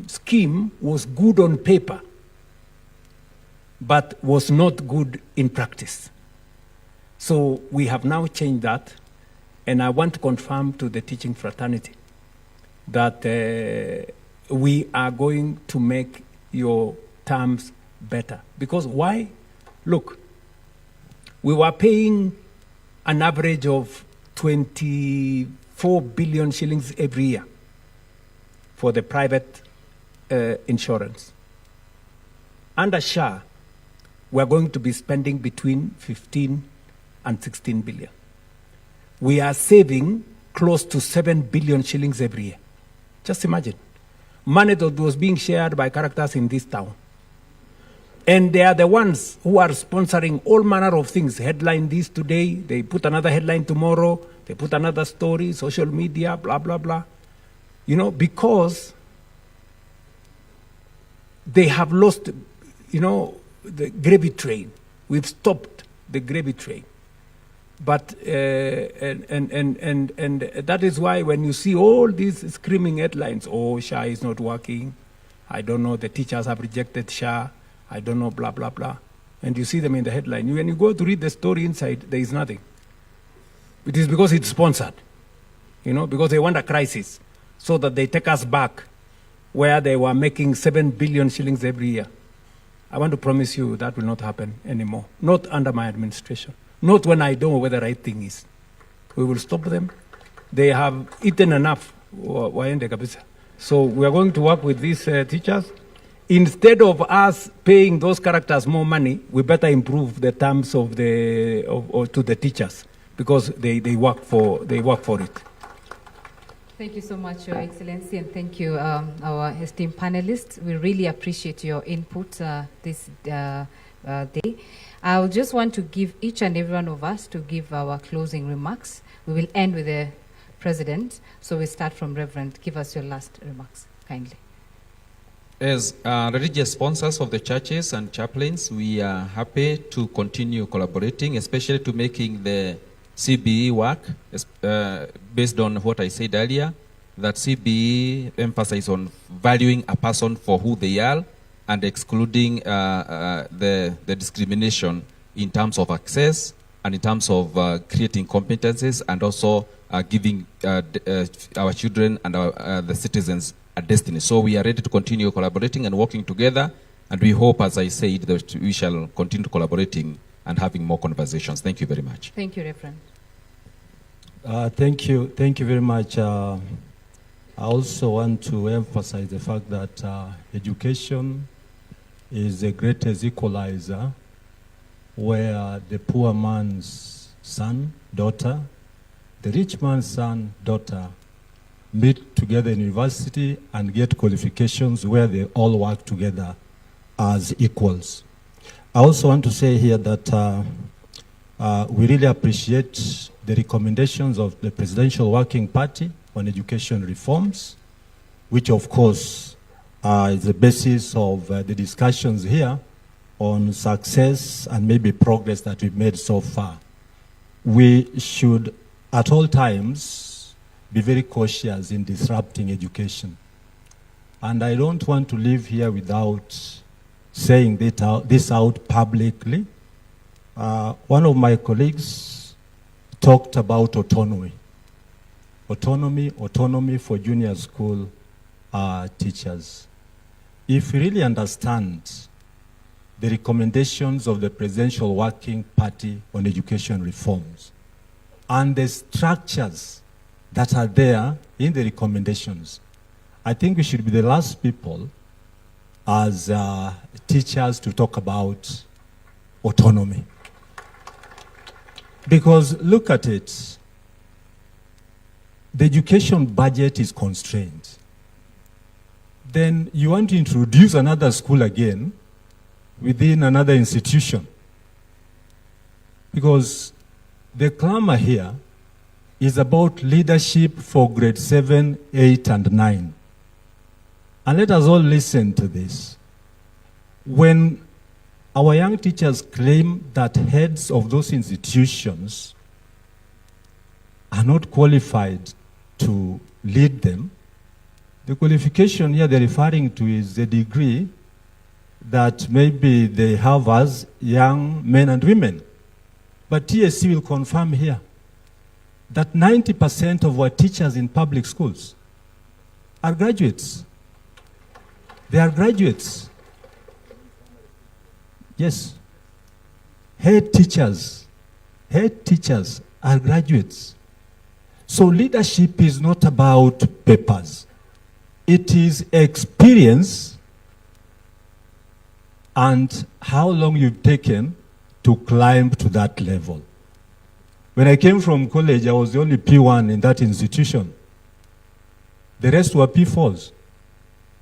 scheme was good on paper, but was not good in practice. So we have now changed that, and I want to confirm to the teaching fraternity that we are going to make your terms better. Because why? Look, we were paying an average of 24 billion shillings every year for the private insurance. Under SHA, we're going to be spending between 15 and 16 billion. We are saving close to 7 billion shillings every year. Just imagine. Money that was being shared by characters in this town. And they are the ones who are sponsoring all manner of things. Headline this today, they put another headline tomorrow, they put another story, social media, blah, blah, blah. You know, because they have lost, you know, the gravy train. We've stopped the gravy train. But, and that is why when you see all these screaming headlines, oh, SHA is not working, I don't know, the teachers have rejected SHA, I don't know, blah, blah, blah. And you see them in the headline. When you go to read the story inside, there is nothing. It is because it's sponsored, you know, because they want a crisis so that they take us back where they were making 7 billion shillings every year. I want to promise you that will not happen anymore. Not under my administration. Not when I don't know where the right thing is. We will stop them. They have eaten enough. So we are going to work with these teachers. Instead of us paying those characters more money, we better improve the terms of to the teachers, because they work for it. Thank you so much, Your Excellency, and thank you, our esteemed panelists. We really appreciate your input this day. I just want to give each and every one of us to give our closing remarks. We will end with the President, so we start from Reverend. Give us your last remarks, kindly. As religious sponsors of the churches and chaplains, we are happy to continue collaborating, especially to making the CBE work, based on what I said earlier, that CBE emphasizes on valuing a person for who they are and excluding the discrimination in terms of access and in terms of creating competencies, and also giving our children and the citizens a destiny. So we are ready to continue collaborating and working together, and we hope, as I said, that we shall continue collaborating and having more conversations. Thank you very much. Thank you, Reverend. Thank you very much. I also want to emphasize the fact that education is the greatest equalizer, where the poor man's son, daughter, the rich man's son, daughter, meet together in university and get qualifications where they all work together as equals. I also want to say here that we really appreciate the recommendations of the Presidential Working Party on education reforms. which of course is the basis of the discussions here on success and maybe progress that we've made so far. We should at all times be very cautious in disrupting education. And I don't want to live here without saying this out publicly. One of my colleagues talked about autonomy. Autonomy for junior school teachers. If we really understand the recommendations of the Presidential Working Party on education reforms and the structures that are there in the recommendations, I think we should be the last people as teachers to talk about autonomy. Because look at it, the education budget is constrained. Then you want to introduce another school again within another institution. Because the clamor here is about leadership for grade 7, 8, and 9. And let us all listen to this. When our young teachers claim that heads of those institutions are not qualified to lead them, the qualification here they're referring to is the degree that maybe they have as young men and women. But TSC will confirm here that 90% of our teachers in public schools are graduates. They are graduates. Yes. Head teachers are graduates. So leadership is not about papers. It is experience and how long you've taken to climb to that level. When I came from college, I was the only P1 in that institution. The rest were P4s.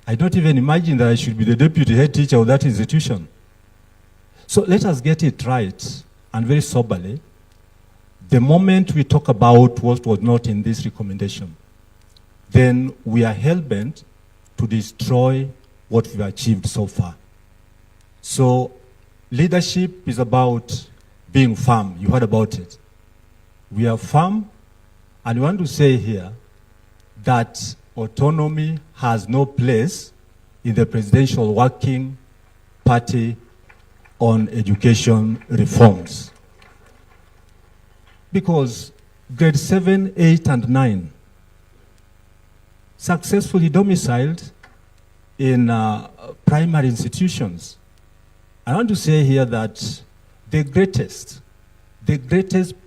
I don't even imagine that I should be the deputy head teacher of that institution. So let us get it right, and very soberly. The moment we talk about what was not in this recommendation, then we are hell-bent to destroy what we've achieved so far. So leadership is about being firm. You heard about it. We are firm, and we want to say here that autonomy has no place in the Presidential Working Party on education reforms. Because grade 7, 8, and 9 successfully domiciled in primary institutions. I want to say here that the greatest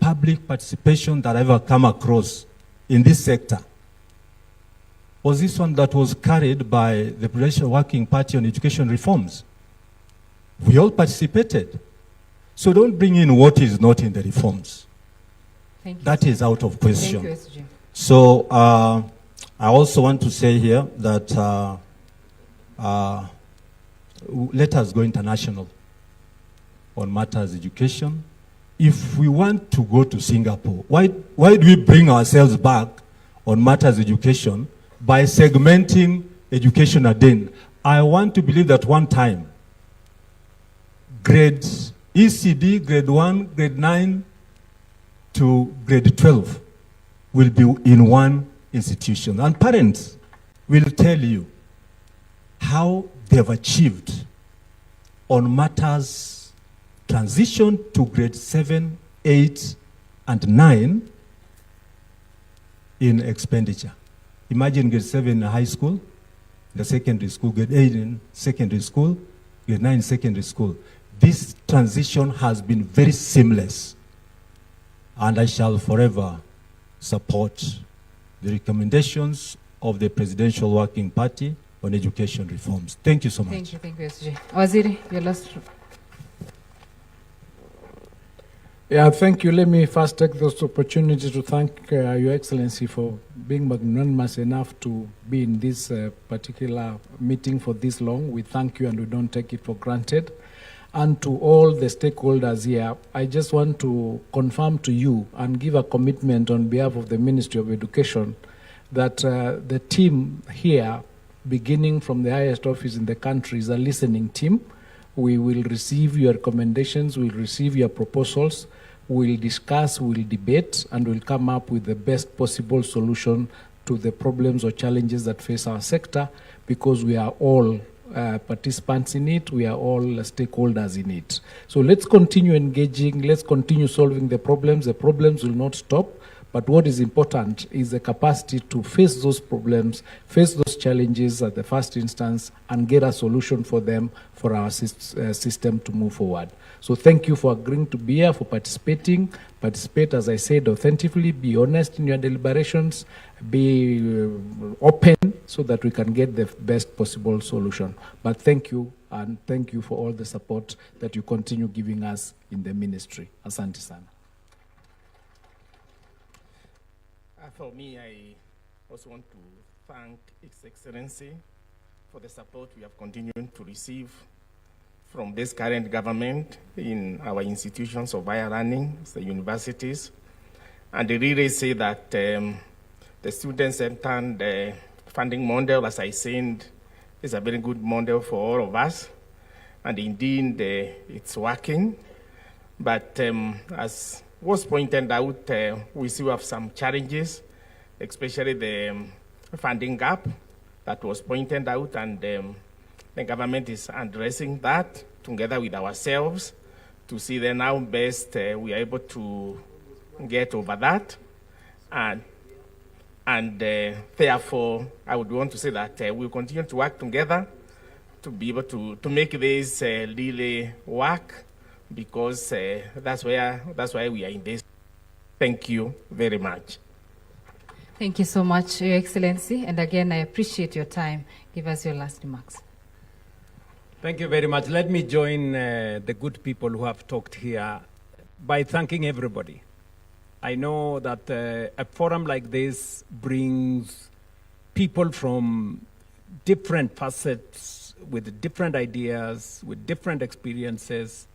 public participation that I've ever come across in this sector was this one that was carried by the Presidential Working Party on education reforms. We all participated. So don't bring in what is not in the reforms. Thank you. That is out of question. Thank you, SG. So I also want to say here that let us go international on matters education. If we want to go to Singapore, why do we bring ourselves back on matters education by segmenting education again? I want to believe that one time, grade ECD, grade 1, grade 9 to grade 12 will be in one institution. And parents will tell you how they've achieved on matters transition to grade 7, 8, and 9 in expenditure. Imagine grade 7 in high school, the secondary school, grade 8 in secondary school, grade 9 in secondary school. This transition has been very seamless, and I shall forever support the recommendations of the Presidential Working Party on education reforms. Thank you so much. Thank you, SG. Waziri, your last. Yeah, thank you. Let me first take this opportunity to thank Your Excellency for being magnanimous enough to be in this particular meeting for this long. We thank you and we don't take it for granted. And to all the stakeholders here, I just want to confirm to you and give a commitment on behalf of the Ministry of Education that the team here beginning from the highest office in the country, is a listening team. We will receive your recommendations, we'll receive your proposals, we'll discuss, we'll debate, and we'll come up with the best possible solution to the problems or challenges that face our sector, because we are all participants in it, we are all stakeholders in it. So let's continue engaging, let's continue solving the problems. The problems will not stop, but what is important is the capacity to face those problems, face those challenges at the first instance, and get a solution for them, for our system to move forward. So thank you for agreeing to be here, for participating. Participate, as I said, authentically, be honest in your deliberations, be open so that we can get the best possible solution. But thank you, and thank you for all the support that you continue giving us in the ministry. Asante sana. For me, I also want to thank His Excellency for the support we have continued to receive from this current government in our institutions of higher learning, the universities. And I really say that the student-centered funding model, as I said, is a very good model for all of us. And indeed, it's working. But as was pointed out, we still have some challenges, especially the funding gap that was pointed out, and the government is addressing that together with ourselves to see then how best we are able to get over that. And therefore, I would want to say that we'll continue to work together to be able to make this really work, because that's why we are in this. Thank you very much. Thank you so much, Your Excellency. And again, I appreciate your time. Give us your last remarks. Thank you very much. Let me join the good people who have talked here by thanking everybody. I know that a forum like this brings people from different facets, with different ideas, with different experiences,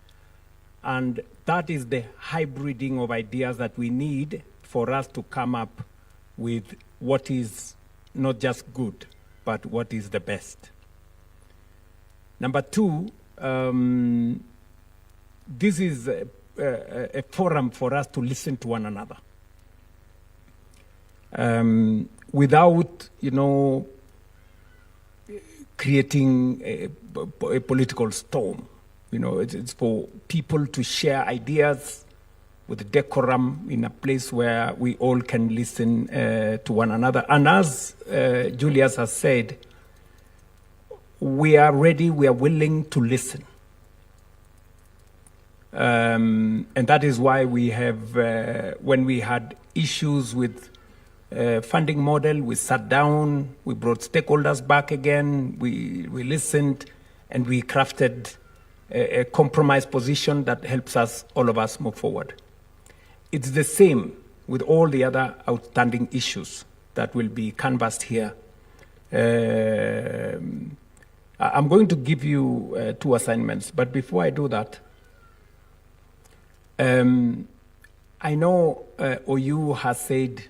and that is the hybriding of ideas that we need for us to come up with what is not just good, but what is the best. Number two, this is a forum for us to listen to one another. Without, creating a political storm. It's for people to share ideas with decorum in a place where we all can listen to one another. And as Julius has said, we are ready, we are willing to listen. And that is why we have, when we had issues with funding model, we sat down, we brought stakeholders back again, we listened, and we crafted a compromise position that helps us, all of us, move forward. It's the same with all the other outstanding issues that will be canvassed here. I'm going to give you 2 assignments, but before I do that, I know OU has said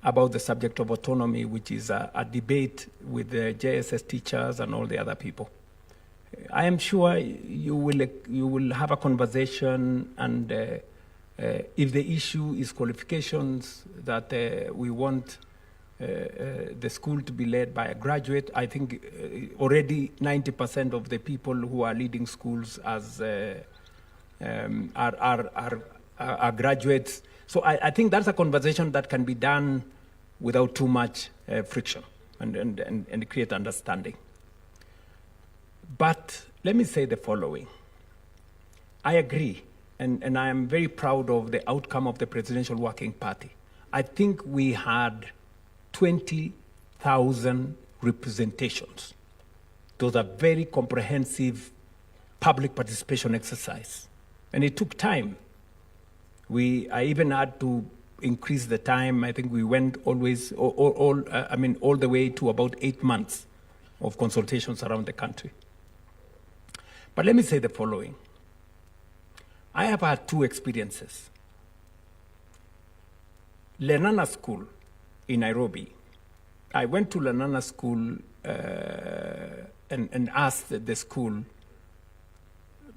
about the subject of autonomy, which is a debate with the JSS teachers and all the other people. I am sure you will have a conversation, and if the issue is qualifications, that we want the school to be led by a graduate. I think already 90% of the people who are leading schools as are graduates. So I think that's a conversation that can be done without too much friction and create understanding. But let me say the following. I agree, and I am very proud of the outcome of the Presidential Working Party. I think we had 20,000 representations. Those are very comprehensive public participation exercise. And it took time. I even had to increase the time. I think we went all the way to about 8 months of consultations around the country. But let me say the following. I have had 2 experiences. Lenana School in Nairobi. I went to Lenana School and asked the school,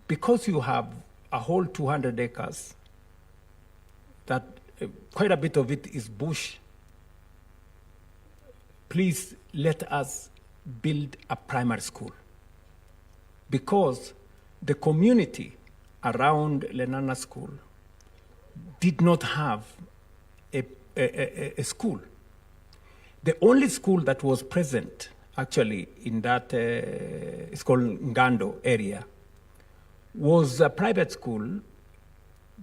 because you have a whole 200 acres, that quite a bit of it is bush, please let us build a primary school. Because the community around Lenana School did not have a school. The only school that was present actually in that, it's called Ngando area, was a private school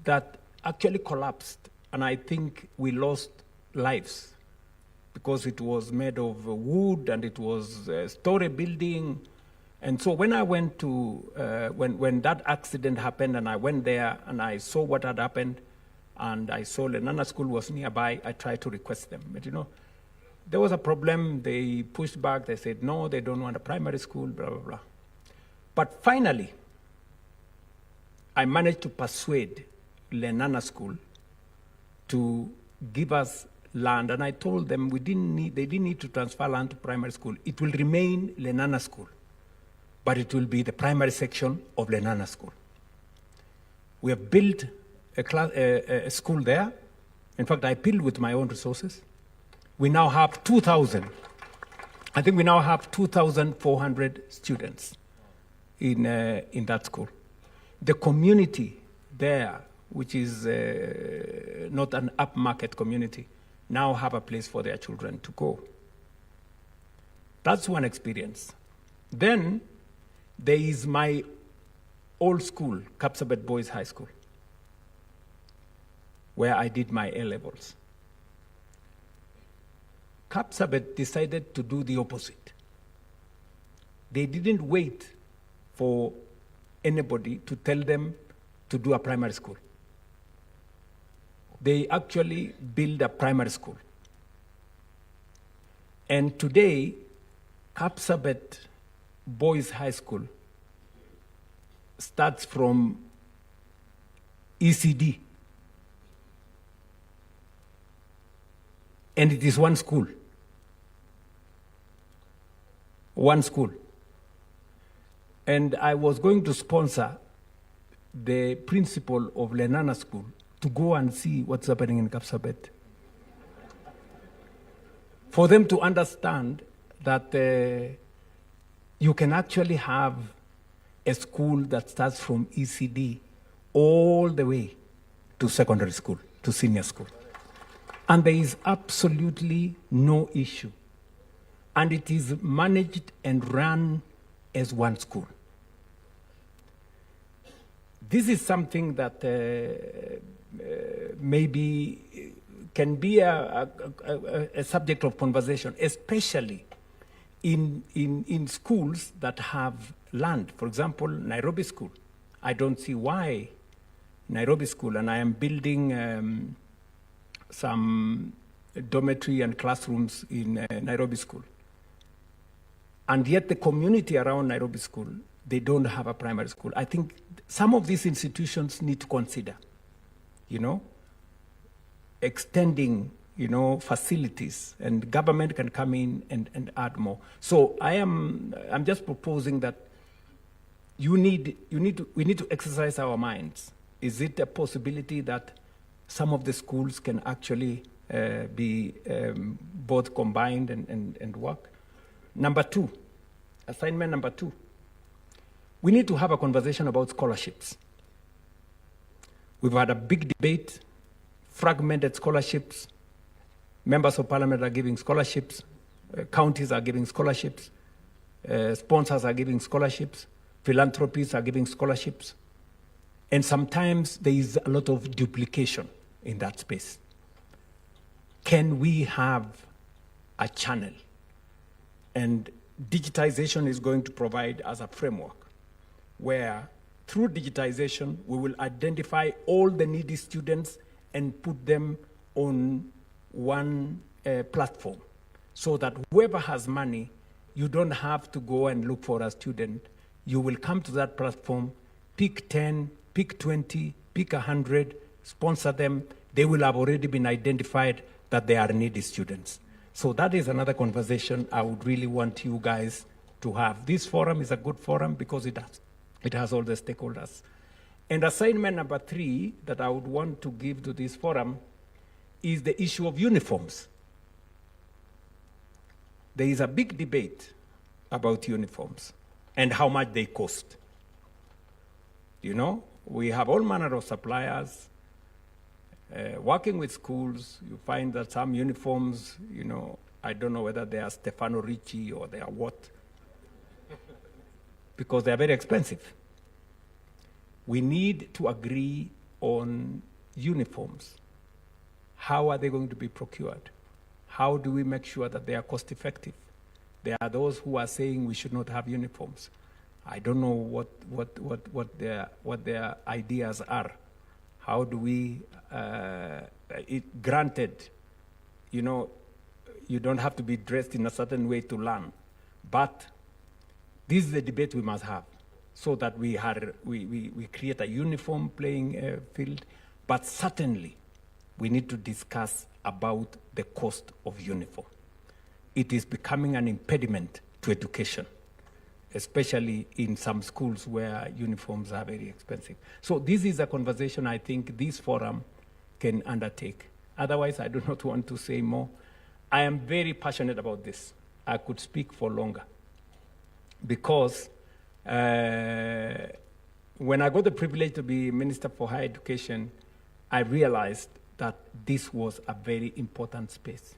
that actually collapsed, and I think we lost lives because it was made of wood and it was a story building. And so when I went to, when that accident happened and I went there and I saw what had happened and I saw Lenana School was nearby, I tried to request them. But you know, there was a problem. They pushed back. They said, no, they don't want a primary school, blah, blah, blah. But finally, I managed to persuade Lenana School to give us land. And I told them they didn't need to transfer land to primary school. It will remain Lenana School, but it will be the primary section of Lenana School. We have built a school there. In fact, I built with my own resources. We now have 2,000. I think we now have 2,400 students in that school. The community there, which is not an upmarket community, now have a place for their children to go. That's one experience. Then there is my old school, Kapsabet Boys High School, where I did my A-levels. Kapsabet decided to do the opposite. They didn't wait for anybody to tell them to do a primary school. They actually built a primary school. And today, Kapsabet Boys High School starts from ECD. And it is one school. One school. And I was going to sponsor the principal of Lenana School to go and see what's happening in Kapsabet, for them to understand that you can actually have a school that starts from ECD all the way to secondary school, to senior school. And there is absolutely no issue. And it is managed and run as one school. This is something that maybe can be a subject of conversation, especially in schools that have land. For example, Nairobi School. I don't see why Nairobi School, and I am building some dormitory and classrooms in Nairobi School. And yet the community around Nairobi School, they don't have a primary school. I think some of these institutions need to consider, you know, extending, you know, facilities, and government can come in and add more. So I'm just proposing that we need to exercise our minds. Is it a possibility that some of the schools can actually be both combined and work? Number two, assignment number two, we need to have a conversation about scholarships. We've had a big debate, fragmented scholarships. Members of parliament are giving scholarships, counties are giving scholarships, sponsors are giving scholarships, philanthropies are giving scholarships. And sometimes there is a lot of duplication in that space. Can we have a channel? And digitization is going to provide us a framework where through digitization, we will identify all the needy students and put them on one platform so that whoever has money, you don't have to go and look for a student. You will come to that platform, pick 10, pick 20, pick 100, sponsor them. They will have already been identified that they are needy students. So that is another conversation I would really want you guys to have. This forum is a good forum because it has all the stakeholders. And assignment number 3 that I would want to give to this forum is the issue of uniforms. There is a big debate about uniforms and how much they cost. You know, we have all manner of suppliers. Working with schools, you find that some uniforms, you know, I don't know whether they are Stefano Ricci or they are what, because they are very expensive. We need to agree on uniforms. How are they going to be procured? How do we make sure that they are cost effective? There are those who are saying we should not have uniforms. I don't know what their ideas are. How do we, granted, you know, you don't have to be dressed in a certain way to learn, but this is the debate we must have, so that we create a uniform playing field, but certainly we need to discuss about the cost of uniform. It is becoming an impediment to education, especially in some schools where uniforms are very expensive. So this is a conversation I think this forum can undertake. Otherwise, I do not want to say more. I am very passionate about this. I could speak for longer. Because when I got the privilege to be Minister for Higher Education, I realized that this was a very important space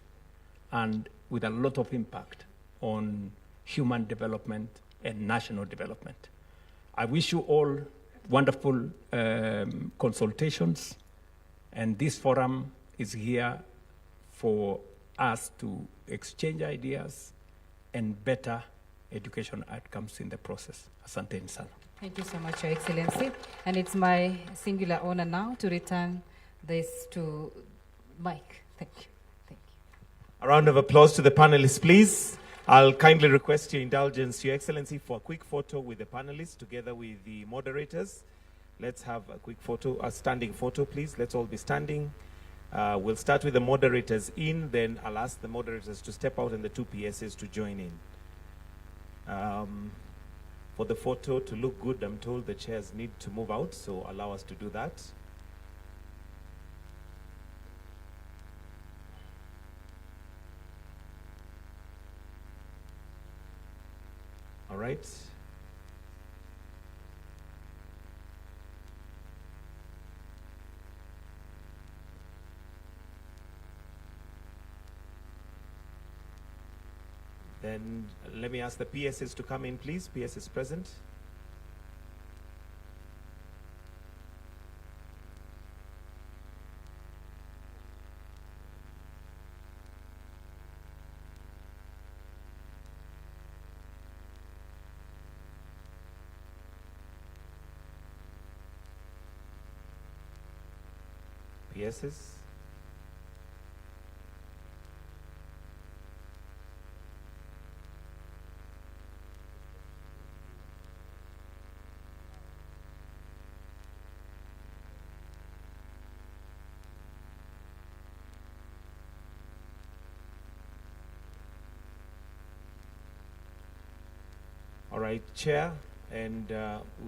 and with a lot of impact on human development and national development. I wish you all wonderful consultations, and this forum is here for us to exchange ideas and better education outcomes in the process. Asante sana. Thank you so much, Your Excellency. And it's my singular honor now to return this to Mike. Thank you. Thank you. A round of applause to the panelists, please. I'll kindly request your indulgence, Your Excellency, for a quick photo with the panelists together with the moderators. Let's have a quick photo, a standing photo, please. Let's all be standing. We'll start with the moderators in, then I'll ask the moderators to step out and the 2 PSs to join in. For the photo to look good, I'm told the chairs need to move out, so allow us to do that. All right. Then let me ask the PSs to come in, please. PSs present. PSs. All right, Chair, and we